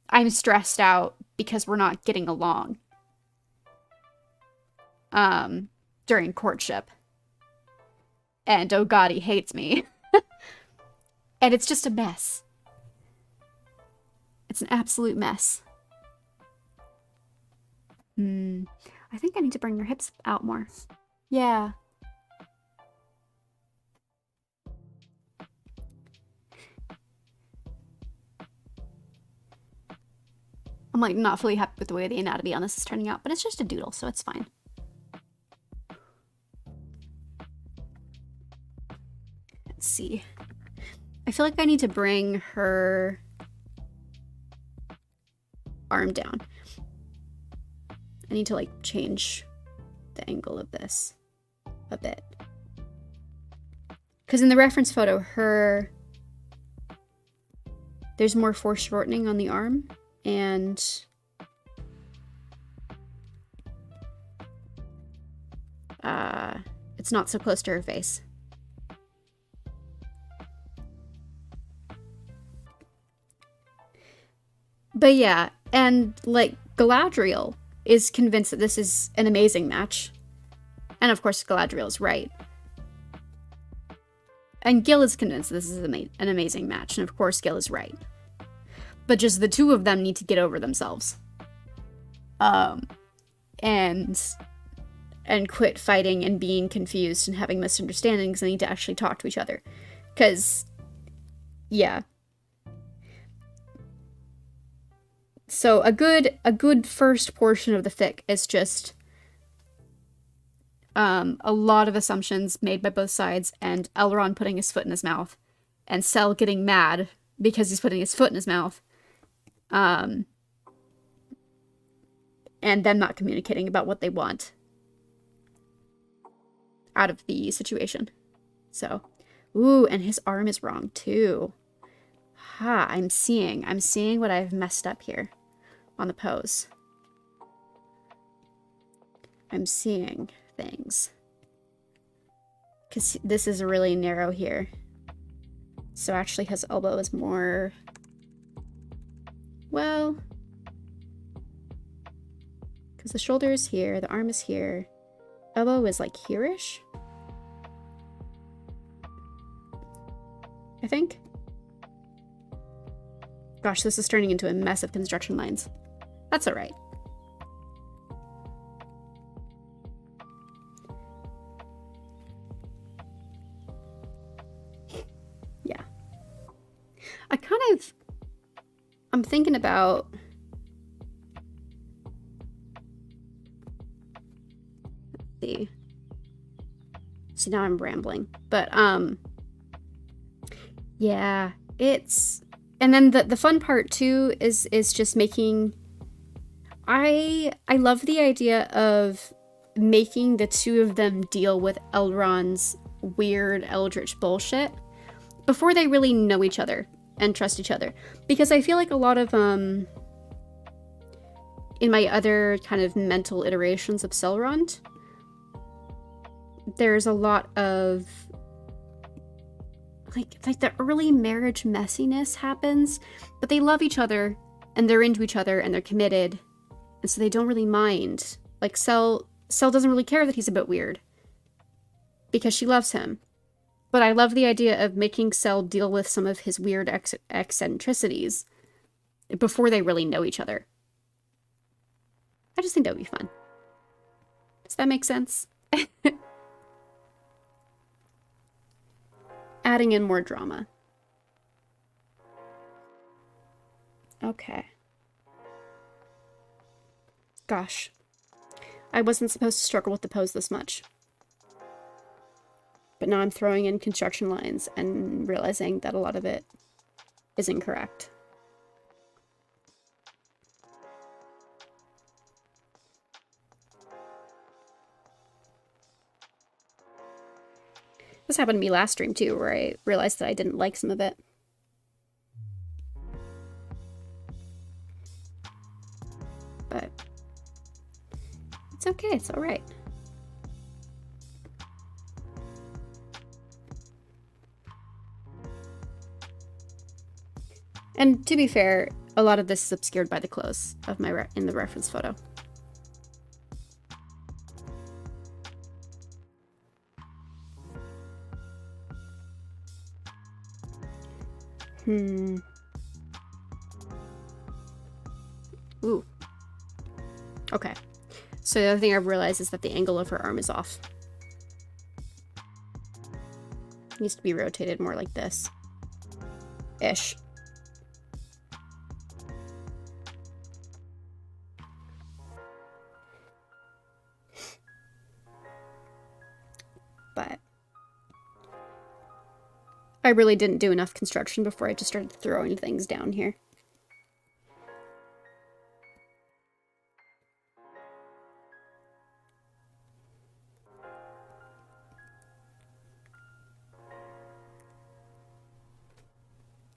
I'm stressed out because we're not getting along. During courtship. And oh god, he hates me. And it's just a mess. It's an absolute mess. I think I need to bring your hips out more. Yeah. I'm, like, not fully happy with the way the anatomy on this is turning out, but it's just a doodle, so it's fine. Let's see. I feel like I need to bring her arm down. I need to, like, change the angle of this a bit. Because in the reference photo, there's more foreshortening on the arm, and it's not so close to her face. But yeah, And, like, Galadriel is convinced that this is an amazing match. And of course, Galadriel is right. And Gil is convinced this is an amazing match. And of course, Gil is right. But just the two of them need to get over themselves. And quit fighting and being confused and having misunderstandings. They need to actually talk to each other. Because, yeah. So a good first portion of the fic is just a lot of assumptions made by both sides, and Elrond putting his foot in his mouth, and Sel getting mad because he's putting his foot in his mouth, and them not communicating about what they want out of the situation. So, ooh, and his arm is wrong too. Ha, I'm seeing what I've messed up here on the pose. I'm seeing things. Because this is really narrow here. So actually his elbow is more... Well... Because the shoulder is here, the arm is here. Elbow is like here-ish? I think? Gosh, this is turning into a mess of construction lines. That's alright. Yeah. I'm thinking about... Let's see, now I'm rambling. But, yeah, it's... And then the fun part, too, is just making... I love the idea of making the two of them deal with Elrond's weird eldritch bullshit before they really know each other and trust each other. Because I feel like a lot of, in my other kind of mental iterations of Selrond, there's a lot of... Like the early marriage messiness happens, but they love each other, and they're into each other, and they're committed, and so they don't really mind. Like, Sel doesn't really care that he's a bit weird, because she loves him. But I love the idea of making Sel deal with some of his weird eccentricities before they really know each other. I just think that would be fun. Does that make sense? Adding in more drama. Okay. Gosh. I wasn't supposed to struggle with the pose this much. But now I'm throwing in construction lines and realizing that a lot of it is incorrect. This happened to me last stream too, where I realized that I didn't like some of it. But it's okay, it's alright. And to be fair, a lot of this is obscured by the clothes of my in the reference photo. Ooh. Okay. So the other thing I've realized is that the angle of her arm is off. It needs to be rotated more like this. Ish. But I really didn't do enough construction before I just started throwing things down here.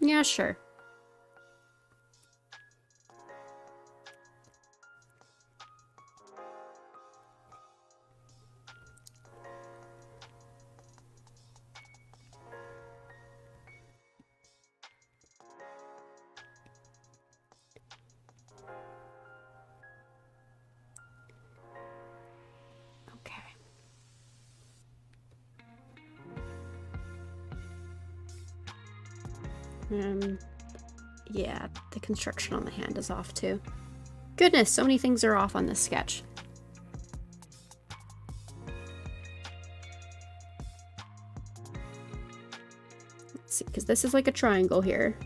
Yeah, sure. Yeah, the construction on the hand is off too. Goodness, so many things are off on this sketch. Let's see, because this is like a triangle here.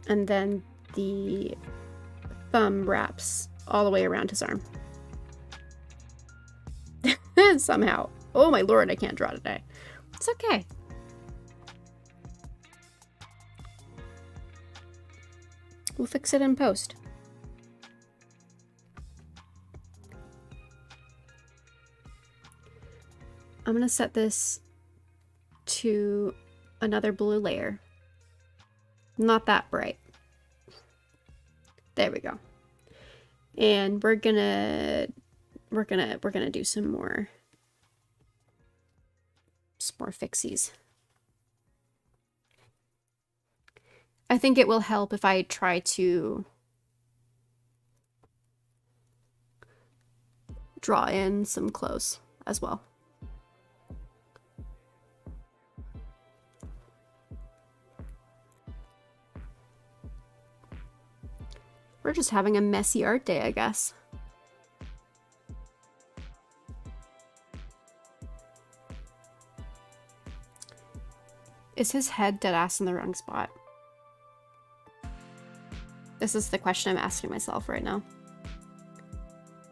And then the thumb wraps all the way around his arm. Somehow. Oh my lord, I can't draw today. It's okay. We'll fix it in post. I'm gonna set this to another blue layer. Not that bright. There we go. And we're gonna do some more fixies. I think it will help if I try to draw in some clothes as well. We're just having a messy art day, I guess. Is his head dead ass in the wrong spot? This is the question I'm asking myself right now.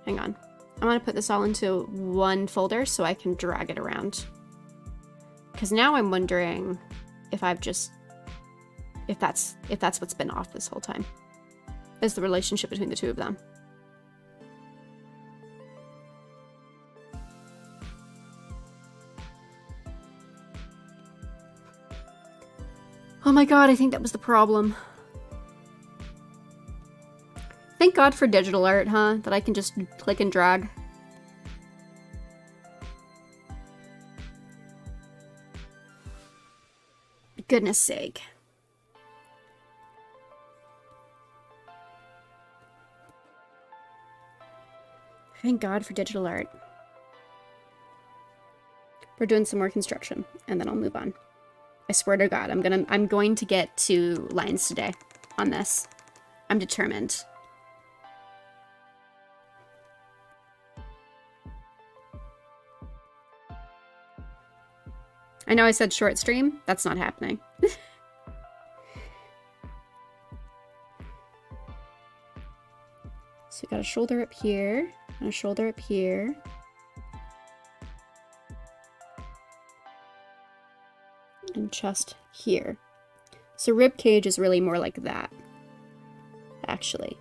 Hang on. I'm gonna put this all into one folder so I can drag it around. Because now I'm wondering if if that's what's been off this whole time. Is the relationship between the two of them. Oh my god, I think that was the problem. Thank God for digital art, huh? That I can just click and drag. Goodness sake. Thank God for digital art. We're doing some more construction, and then I'll move on. I swear to God, I'm going to get 2 lines today on this. I'm determined. I know I said short stream. That's not happening. So we got a shoulder up here, and a shoulder up here. And chest here. So rib cage is really more like that, actually.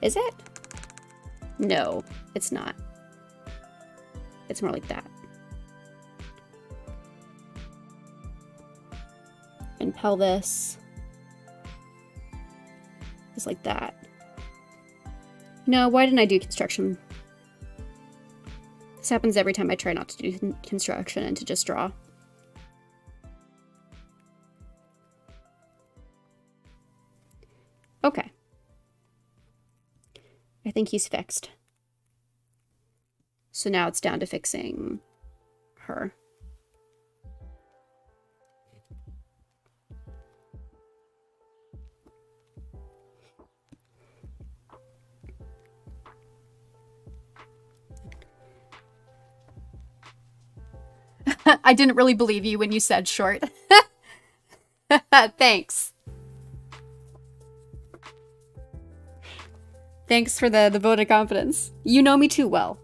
Is it? No, it's not. It's more like that. And pelvis is like that. No, why didn't I do construction? This happens every time I try not to do construction and to just draw. Okay. I think he's fixed. So now it's down to fixing her. I didn't really believe you when you said short. Thanks. Thanks for the vote of confidence. You know me too well.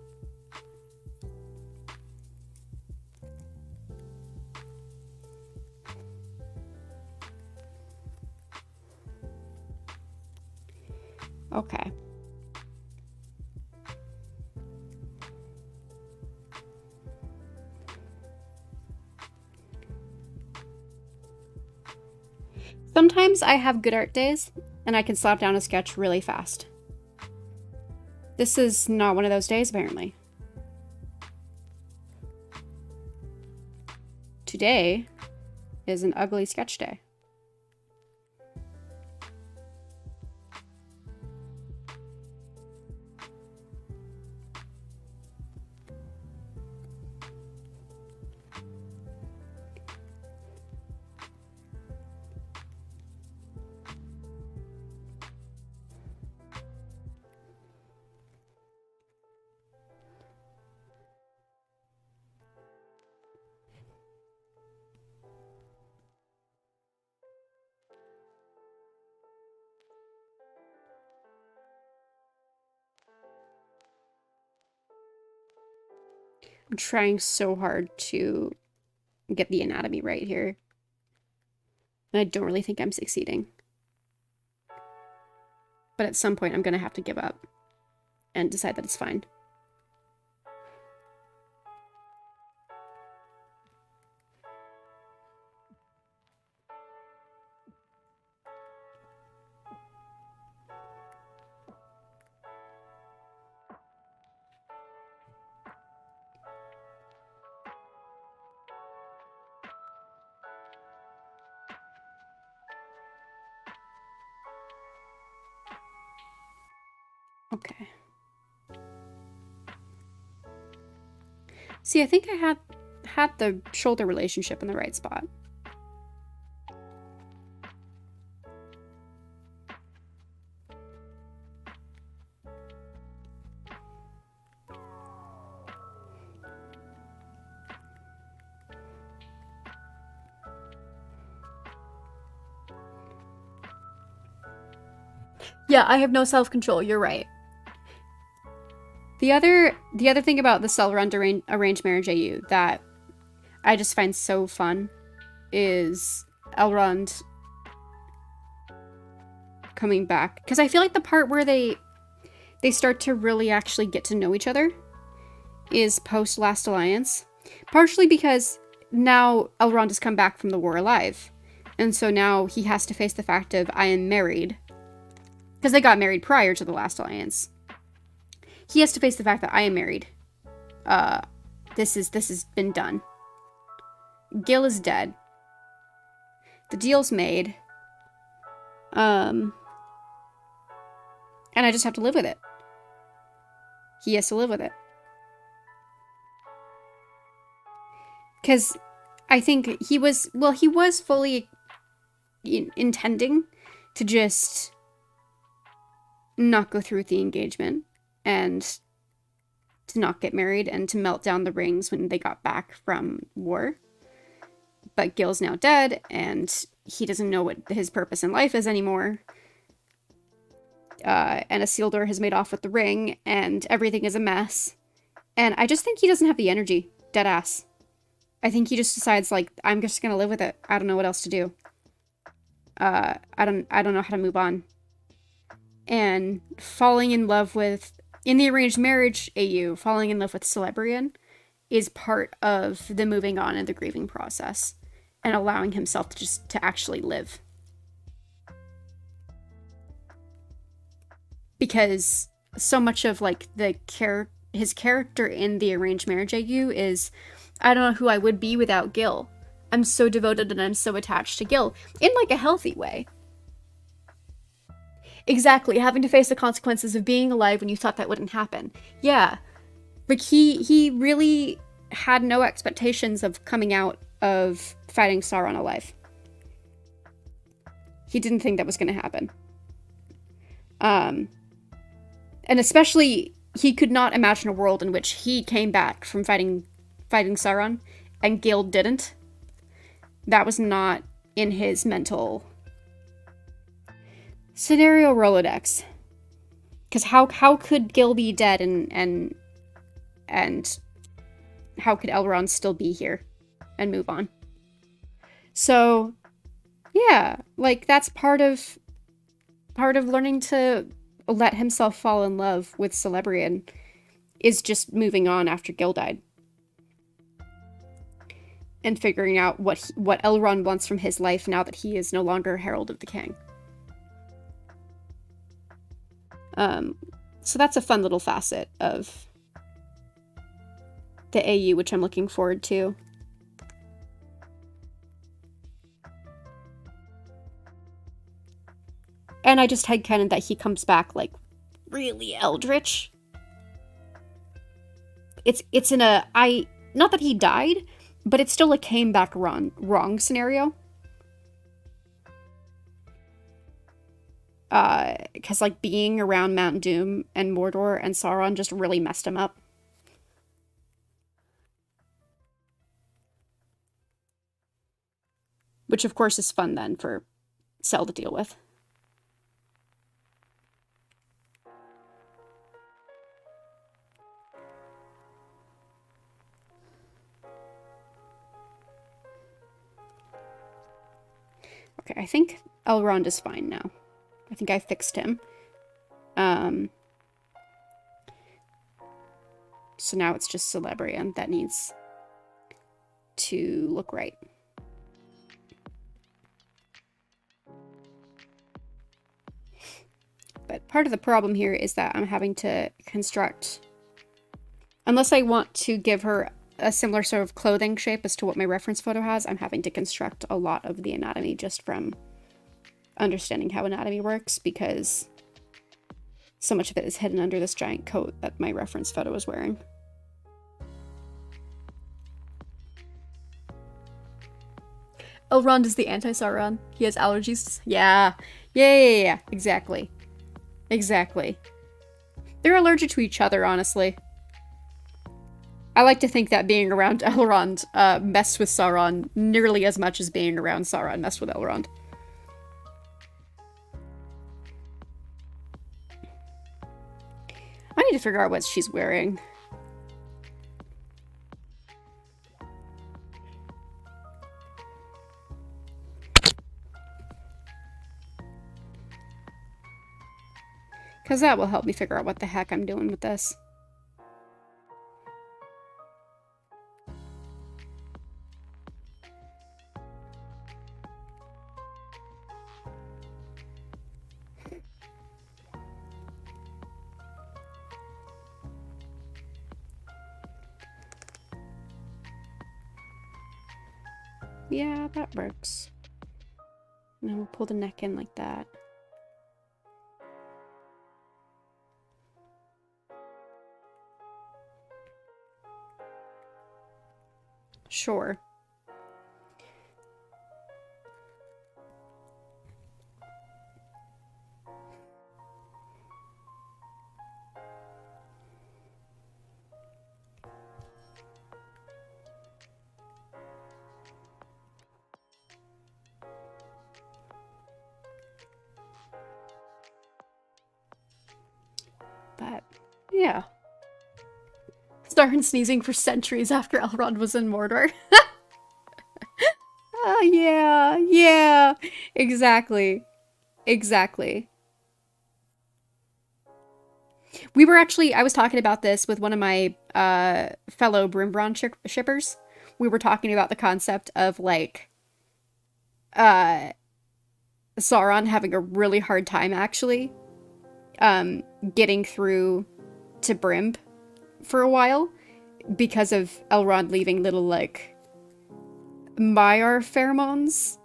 Okay. Sometimes I have good art days, and I can slap down a sketch really fast. This is not one of those days, apparently. Today is an ugly sketch day. I'm trying so hard to get the anatomy right here. And I don't really think I'm succeeding. But at some point, I'm going to have to give up and decide that it's fine. Okay. See, I think I had the shoulder relationship in the right spot. Yeah, I have no self-control. You're right. The other thing about the Elrond arranged marriage AU that I just find so fun is Elrond coming back, because I feel like the part where they start to really actually get to know each other is post Last Alliance, partially because now Elrond has come back from the war alive, and so now he has to face the fact of, I am married, because they got married prior to the Last Alliance. He has to face the fact that I am married. This has been done. Gil is dead. The deal's made. And I just have to live with it. He has to live with it. Because I think he was fully intending to just not go through with the engagement and to not get married and to melt down the rings when they got back from war. But Gil's now dead, and he doesn't know what his purpose in life is anymore. And Isildur has made off with the ring, and everything is a mess. And I just think he doesn't have the energy. Deadass. I think he just decides, like, I'm just gonna live with it. I don't know what else to do. I don't know how to move on. And falling in love with, in the arranged marriage AU, falling in love with Celebrian is part of the moving on and the grieving process, and allowing himself to actually live. Because so much of, like, his character in the arranged marriage AU is, I don't know who I would be without Gil. I'm so devoted and I'm so attached to Gil, in, like, a healthy way. Exactly, having to face the consequences of being alive when you thought that wouldn't happen. Yeah. But he really had no expectations of coming out of fighting Sauron alive. He didn't think that was going to happen. And especially, he could not imagine a world in which he came back from fighting Sauron and Gil didn't. That was not in his mental scenario Rolodex. Because how could Gil be dead and how could Elrond still be here and move on? So, yeah, like, that's part of learning to let himself fall in love with Celebrian, is just moving on after Gil died. And figuring out what Elrond wants from his life now that he is no longer Herald of the King. So that's a fun little facet of the AU, which I'm looking forward to. And I just headcanon that he comes back, like, really eldritch. It's in a, not that he died, but it's still a came back wrong scenario. Because, like, being around Mount Doom and Mordor and Sauron just really messed him up. Which, of course, is fun then for Cel to deal with.
Okay, I think Elrond is fine now. I think I fixed him. So now it's just Celebrian that needs to look right. But part of the problem here is that I'm having to construct, unless I want to give her a similar sort of clothing shape as to what my reference photo has, I'm having to construct a lot of the anatomy just from understanding how anatomy works, because so much of it is hidden under this giant coat that my reference photo is wearing.
Elrond is the anti-Sauron. He has allergies.
Yeah. Yeah. Exactly. Exactly. They're allergic to each other, honestly. I like to think that being around Elrond messed with Sauron nearly as much as being around Sauron messed with Elrond. I need to figure out what she's wearing. Because that will help me figure out what the heck I'm doing with this. Yeah, that works. And then we'll pull the neck in like that. Sure. But, yeah.
Starring sneezing for centuries after Elrond was in Mordor.
Oh, yeah, yeah. Exactly. Exactly. We were actually, I was talking about this with one of my fellow Brimbron shippers. We were talking about the concept of, like, Sauron having a really hard time, actually, getting through to Brimb for a while because of Elrond leaving little, like, Maiar pheromones,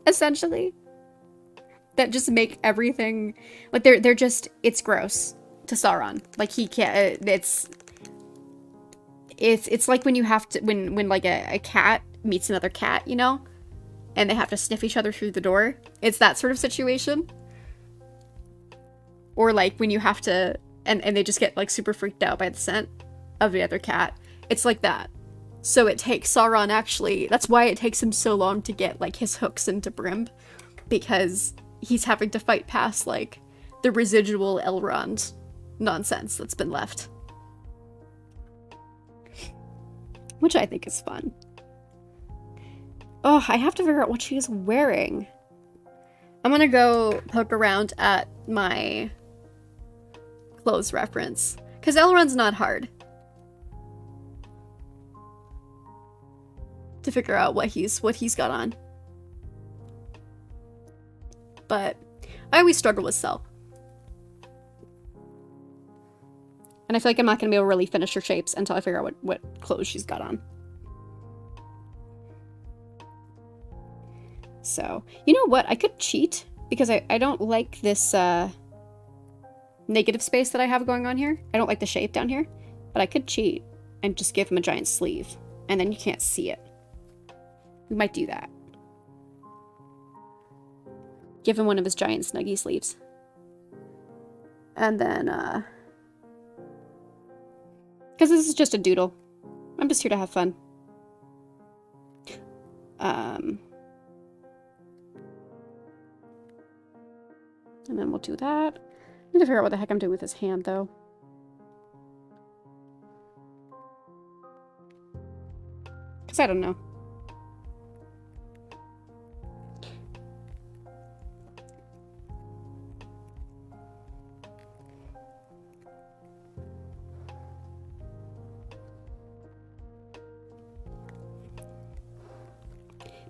essentially, that just make everything, like, they're just, it's gross to Sauron. Like, he can't, it's like when you have to, when like a cat meets another cat, you know, and they have to sniff each other through the door. It's that sort of situation. Or like when you have to, and they just get like super freaked out by the scent of the other cat. It's like that. So it takes Sauron, actually, that's why it takes him so long to get like his hooks into Brimb, because he's having to fight past like the residual Elrond nonsense that's been left. Which I think is fun. Oh, I have to figure out what she's wearing. I'm gonna go poke around at my clothes reference, because Elrond's not hard to figure out what he's got on. But I always struggle with Sel. And I feel like I'm not going to be able to really finish her shapes until I figure out what clothes she's got on. So, you know what? I could cheat, because I don't like this negative space that I have going on here. I don't like the shape down here. But I could cheat and just give him a giant sleeve, and then you can't see it. We might do that. Give him one of his giant Snuggie sleeves. And then, because this is just a doodle. I'm just here to have fun. And then we'll do that. I need to figure out what the heck I'm doing with his hand, though. Because I don't know.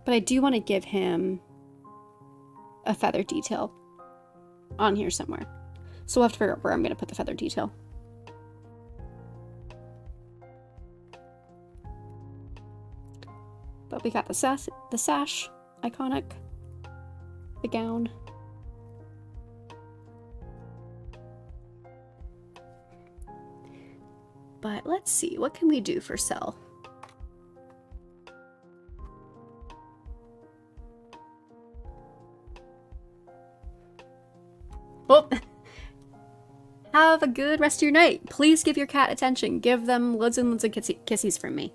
But I do want to give him a feather detail on here somewhere. So we'll have to figure out where I'm going to put the feather detail. But we got the sash, iconic, the gown. But let's see, what can we do for Sel? Oh, have a good rest of your night. Please give your cat attention. Give them loads and loads of kissies from me.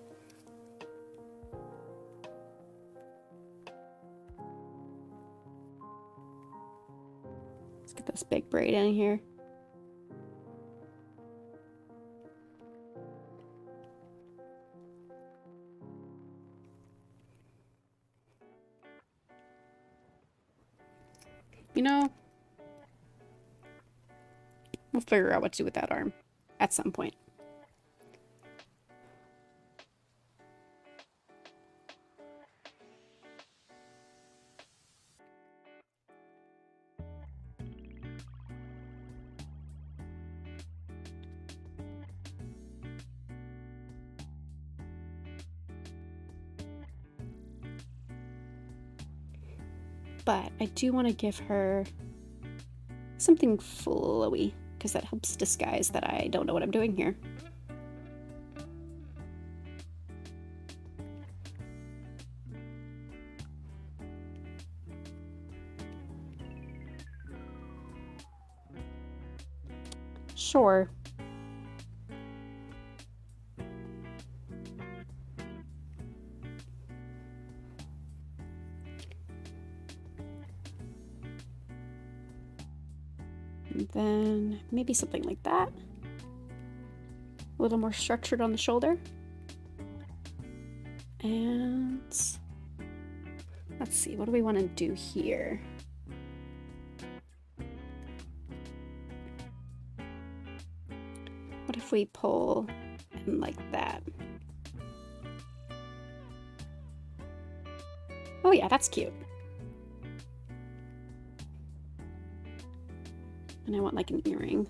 Let's get this big braid in here. You know, we'll figure out what to do with that arm at some point. But I do want to give her something flowy, because that helps disguise that I don't know what I'm doing here. Sure. And then maybe something like that. A little more structured on the shoulder. And let's see, what do we want to do here? What if we pull in like that? Oh yeah, that's cute. And I want like an earring.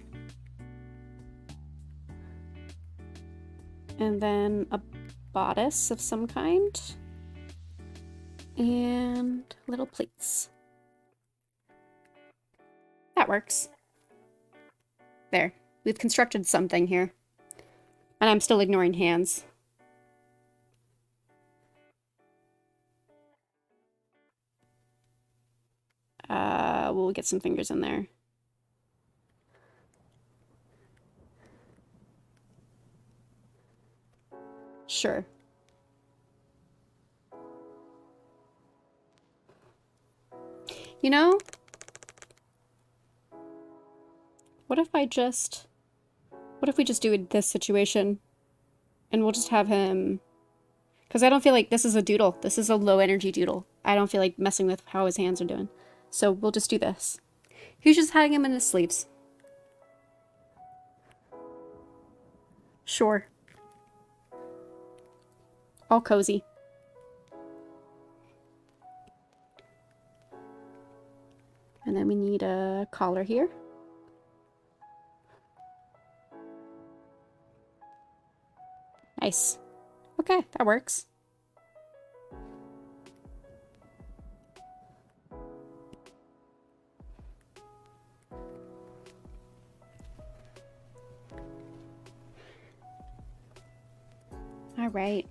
And then a bodice of some kind. And little pleats. That works. There. We've constructed something here. And I'm still ignoring hands. We'll get some fingers in there. Sure. You know, what if we just do this situation and we'll just have him, because I don't feel like this is a doodle. This is a low energy doodle. I don't feel like messing with how his hands are doing. So we'll just do this. He's just hiding him in his sleeves. Sure. All cozy. And then we need a collar here. Nice. Okay, that works. All right.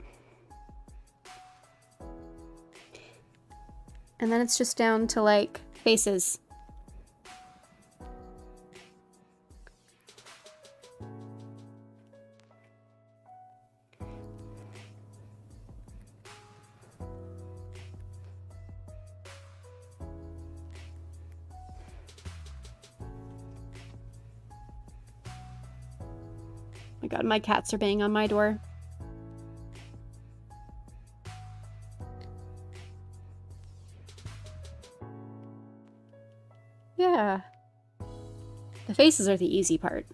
And then it's just down to like faces. Oh my God, my cats are banging on my door. Yeah. The faces are the easy part.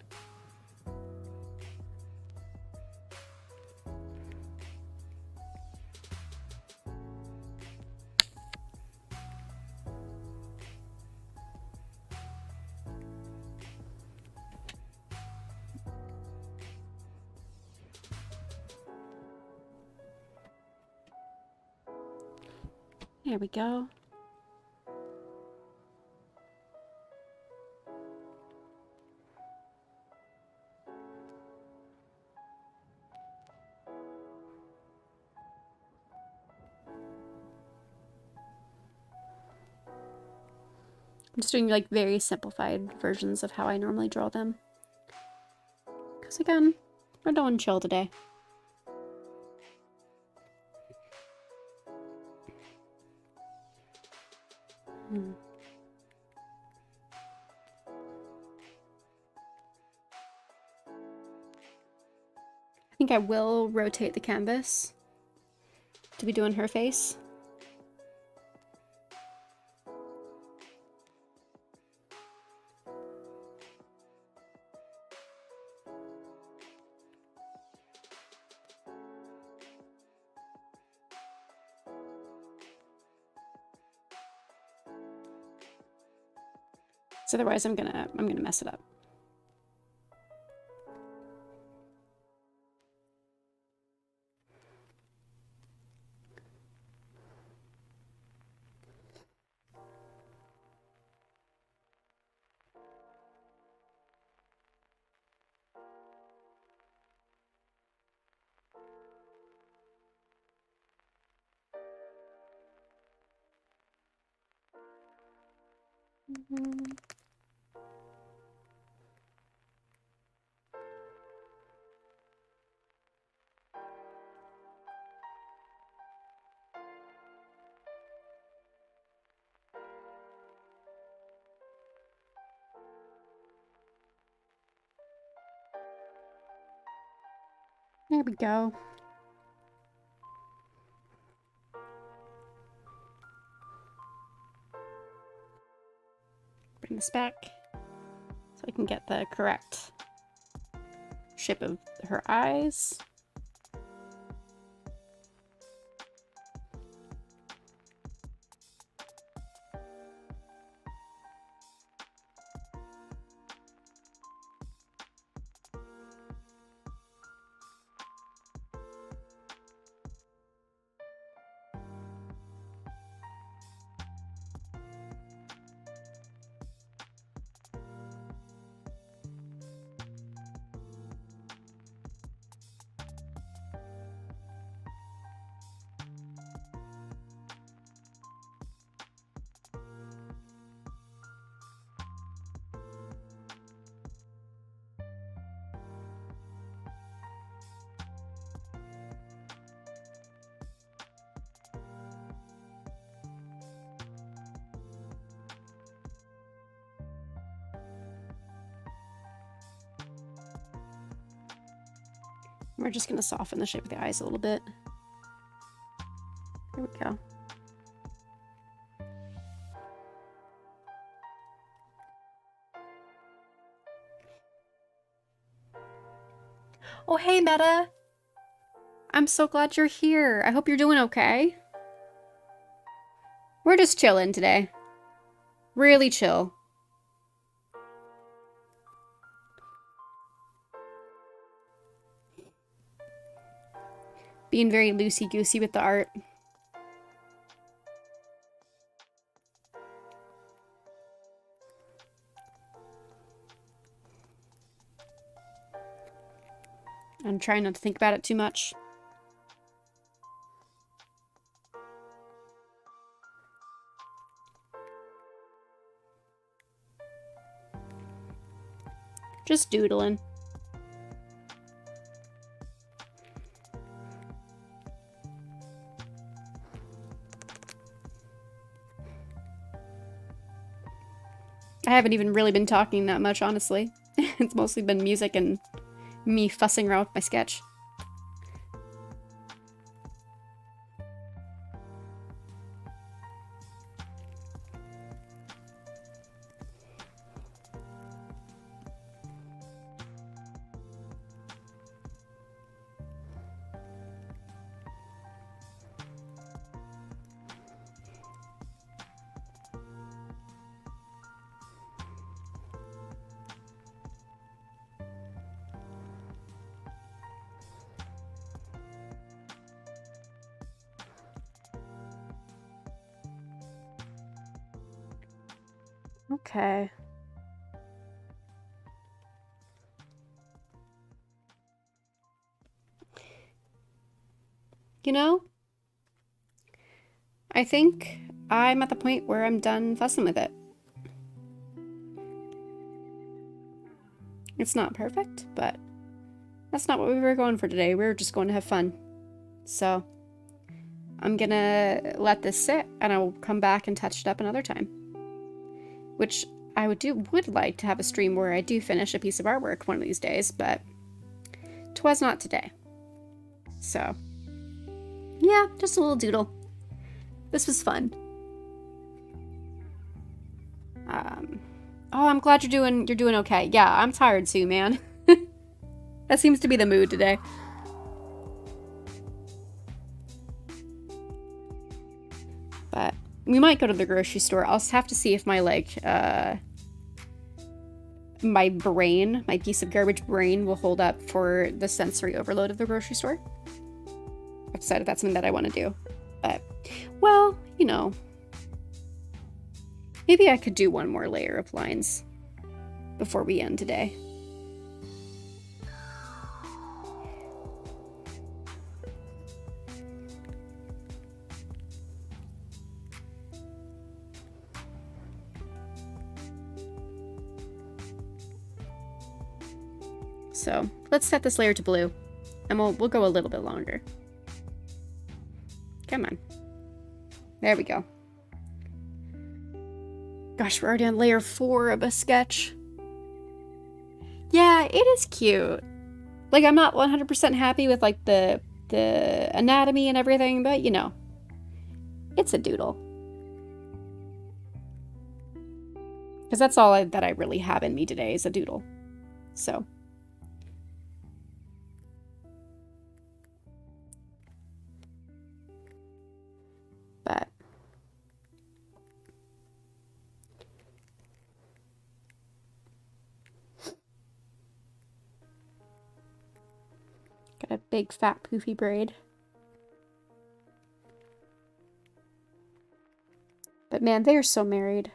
There we go. I'm just doing like very simplified versions of how I normally draw them. Because again, we're doing chill today. I think I will rotate the canvas to be doing her face. So otherwise I'm gonna mess it up. There we go. Bring this back so I can get the correct shape of her eyes. We're just gonna soften the shape of the eyes a little bit. There we go. Oh, hey, Meta! I'm so glad you're here. I hope you're doing okay. We're just chilling today. Really chill. Being very loosey-goosey with the art. I'm trying not to think about it too much. Just doodling. I haven't even really been talking that much, honestly. It's mostly been music and me fussing around with my sketch.
Okay.
You know, I think I'm at the point where I'm done fussing with it. It's not perfect, but that's not what we were going for today. We were just going to have fun. So, I'm gonna let this sit, and I will come back and touch it up another time. Which I would like to have a stream where I do finish a piece of artwork one of these days, but 'twas not today. So, yeah, just a little doodle. This was fun. Oh, I'm glad you're doing okay. Yeah, I'm tired too, man. That seems to be the mood today. But we might go to the grocery store. I'll have to see if my my brain, my piece of garbage brain, will hold up for the sensory overload of the grocery store. I've decided that's something that I want to do. But, well, you know, maybe I could do one more layer of lines before we end today. So let's set this layer to blue, and we'll go a little bit longer. Come on. There we go. Gosh, we're already on layer 4 of a sketch. Yeah, it is cute. Like, I'm not 100% happy with, like, the anatomy and everything, but, you know, it's a doodle. Because that's all that I really have in me today is a doodle. So. But. Got a big fat poofy braid. But man, they are so married.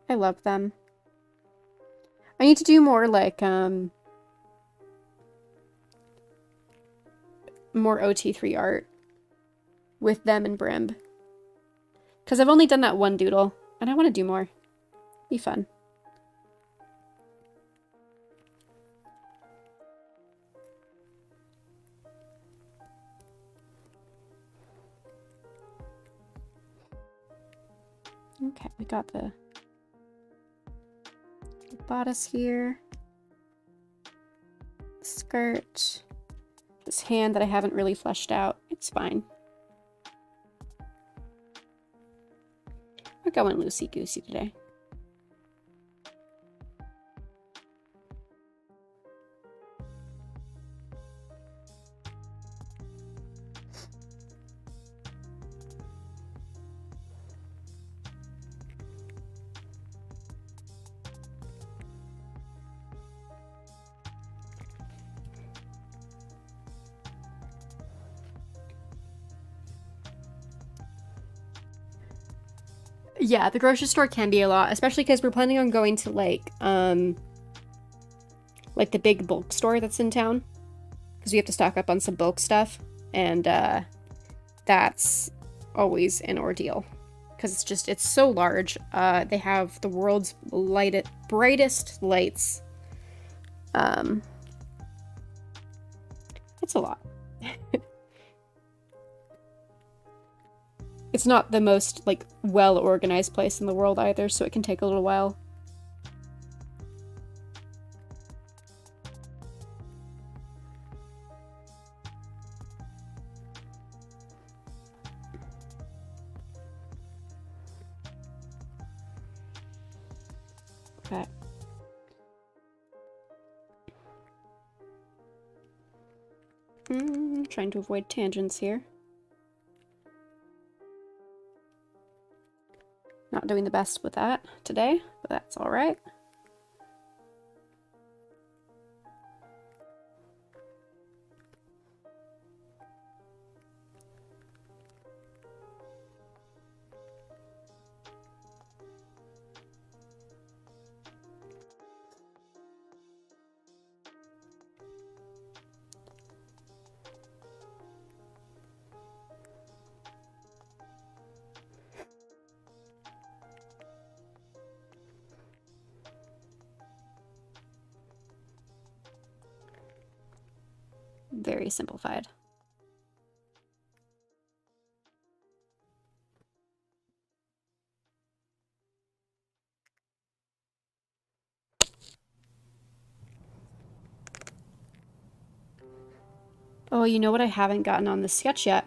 I love them. I need to do more like more OT3 art with them and Brimb. Because I've only done that one doodle, and I want to do more. Be fun. Okay, we got the bodice here. Skirt. This hand that I haven't really fleshed out. It's fine. We're going loosey-goosey today. Yeah, the grocery store can be a lot, especially because we're planning on going to like the big bulk store that's in town, because we have to stock up on some bulk stuff, and that's always an ordeal because it's so large. They have the world's brightest lights. It's a lot. It's not the most, like, well-organized place in the world either, so it can take a little while. Okay. Trying to avoid tangents here. Not doing the best with that today, but that's all right. very simplified. Oh, you know what I haven't gotten on this sketch yet?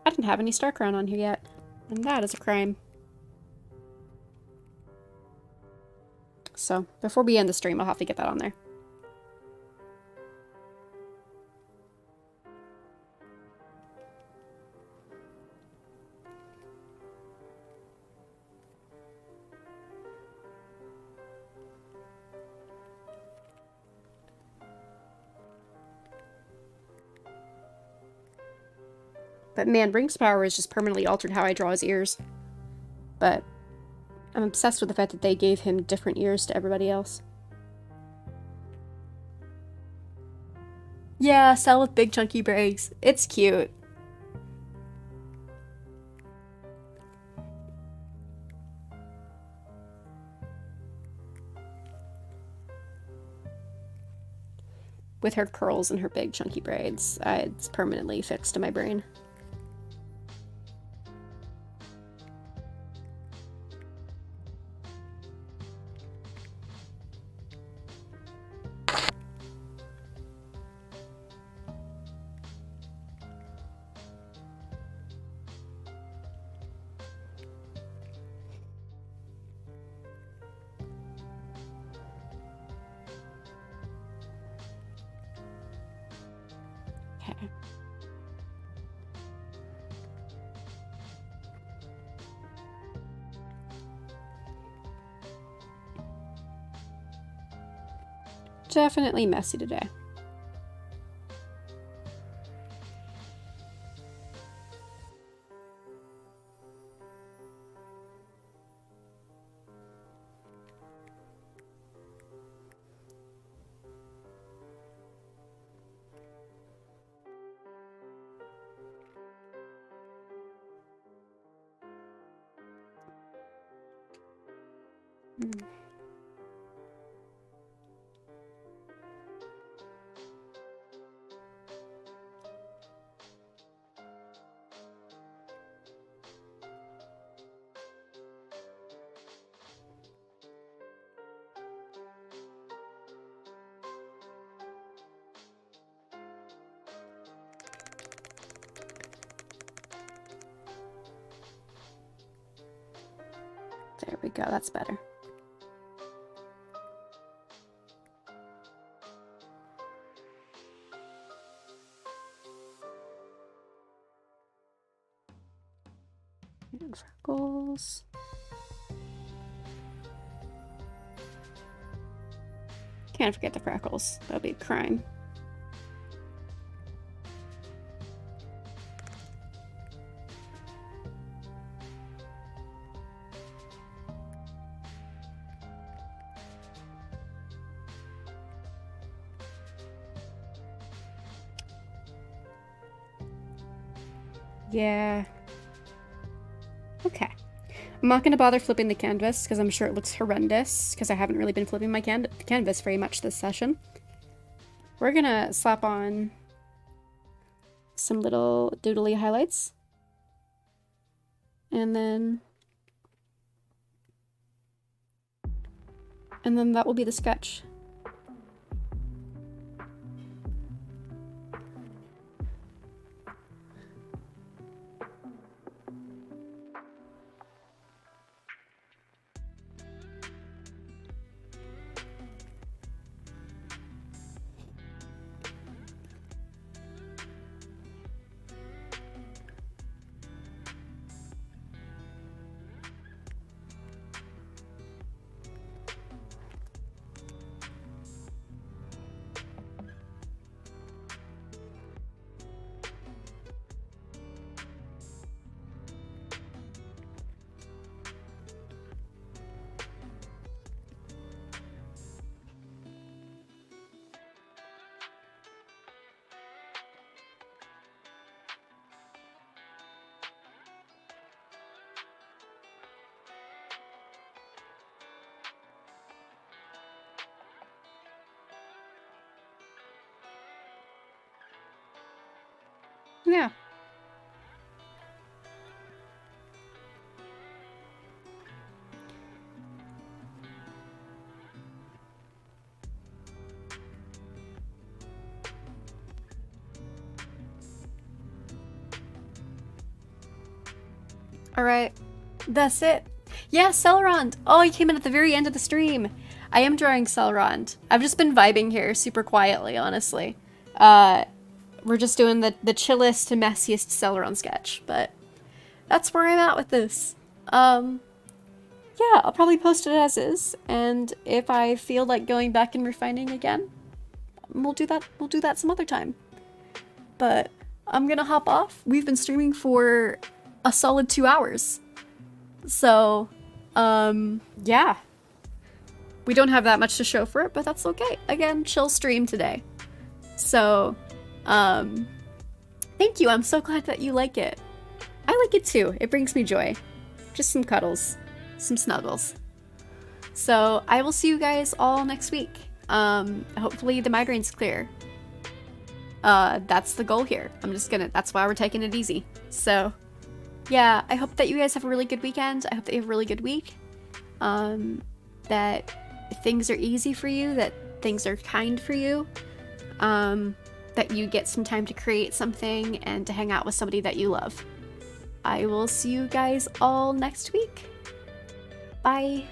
I didn't have any Star Crown on here yet, and that is a crime. So, before we end the stream, I'll have to get that on there. But man, Ring's power has just permanently altered how I draw his ears. But I'm obsessed with the fact that they gave him different ears to everybody else. Yeah, Cell with big chunky braids. It's cute. With her curls and her big chunky braids, it's permanently fixed to my brain. Okay. Definitely messy today. There we go, that's better. And freckles. Can't forget the freckles. That'll be a crime. Yeah. Okay. I'm not going to bother flipping the canvas because I'm sure it looks horrendous because I haven't really been flipping my canvas very much this session. We're going to slap on some little doodly highlights. And then that will be the sketch. Yeah.
Alright, that's it. Yeah, Celeron! Oh, he came in at the very end of the stream. I am drawing Celeron. I've just been vibing here super quietly, honestly. We're just doing the chillest, messiest Celeron sketch, but that's where I'm at with this. Yeah, I'll probably post it as is, and if I feel like going back and refining again, we'll do that some other time. But I'm gonna hop off. We've been streaming for a solid 2 hours. So, yeah. We don't have that much to show for it, but that's okay. Again, chill stream today. So, thank you. I'm so glad that you like it. I like it too. It brings me joy. Just some cuddles, some snuggles. So, I will see you guys all next week. Hopefully the migraine's clear. That's the goal here. That's why we're taking it easy. So, yeah, I hope that you guys have a really good weekend. I hope that you have a really good week. That things are easy for you, that things are kind for you, that you get some time to create something and to hang out with somebody that you love. I will see you guys all next week. Bye.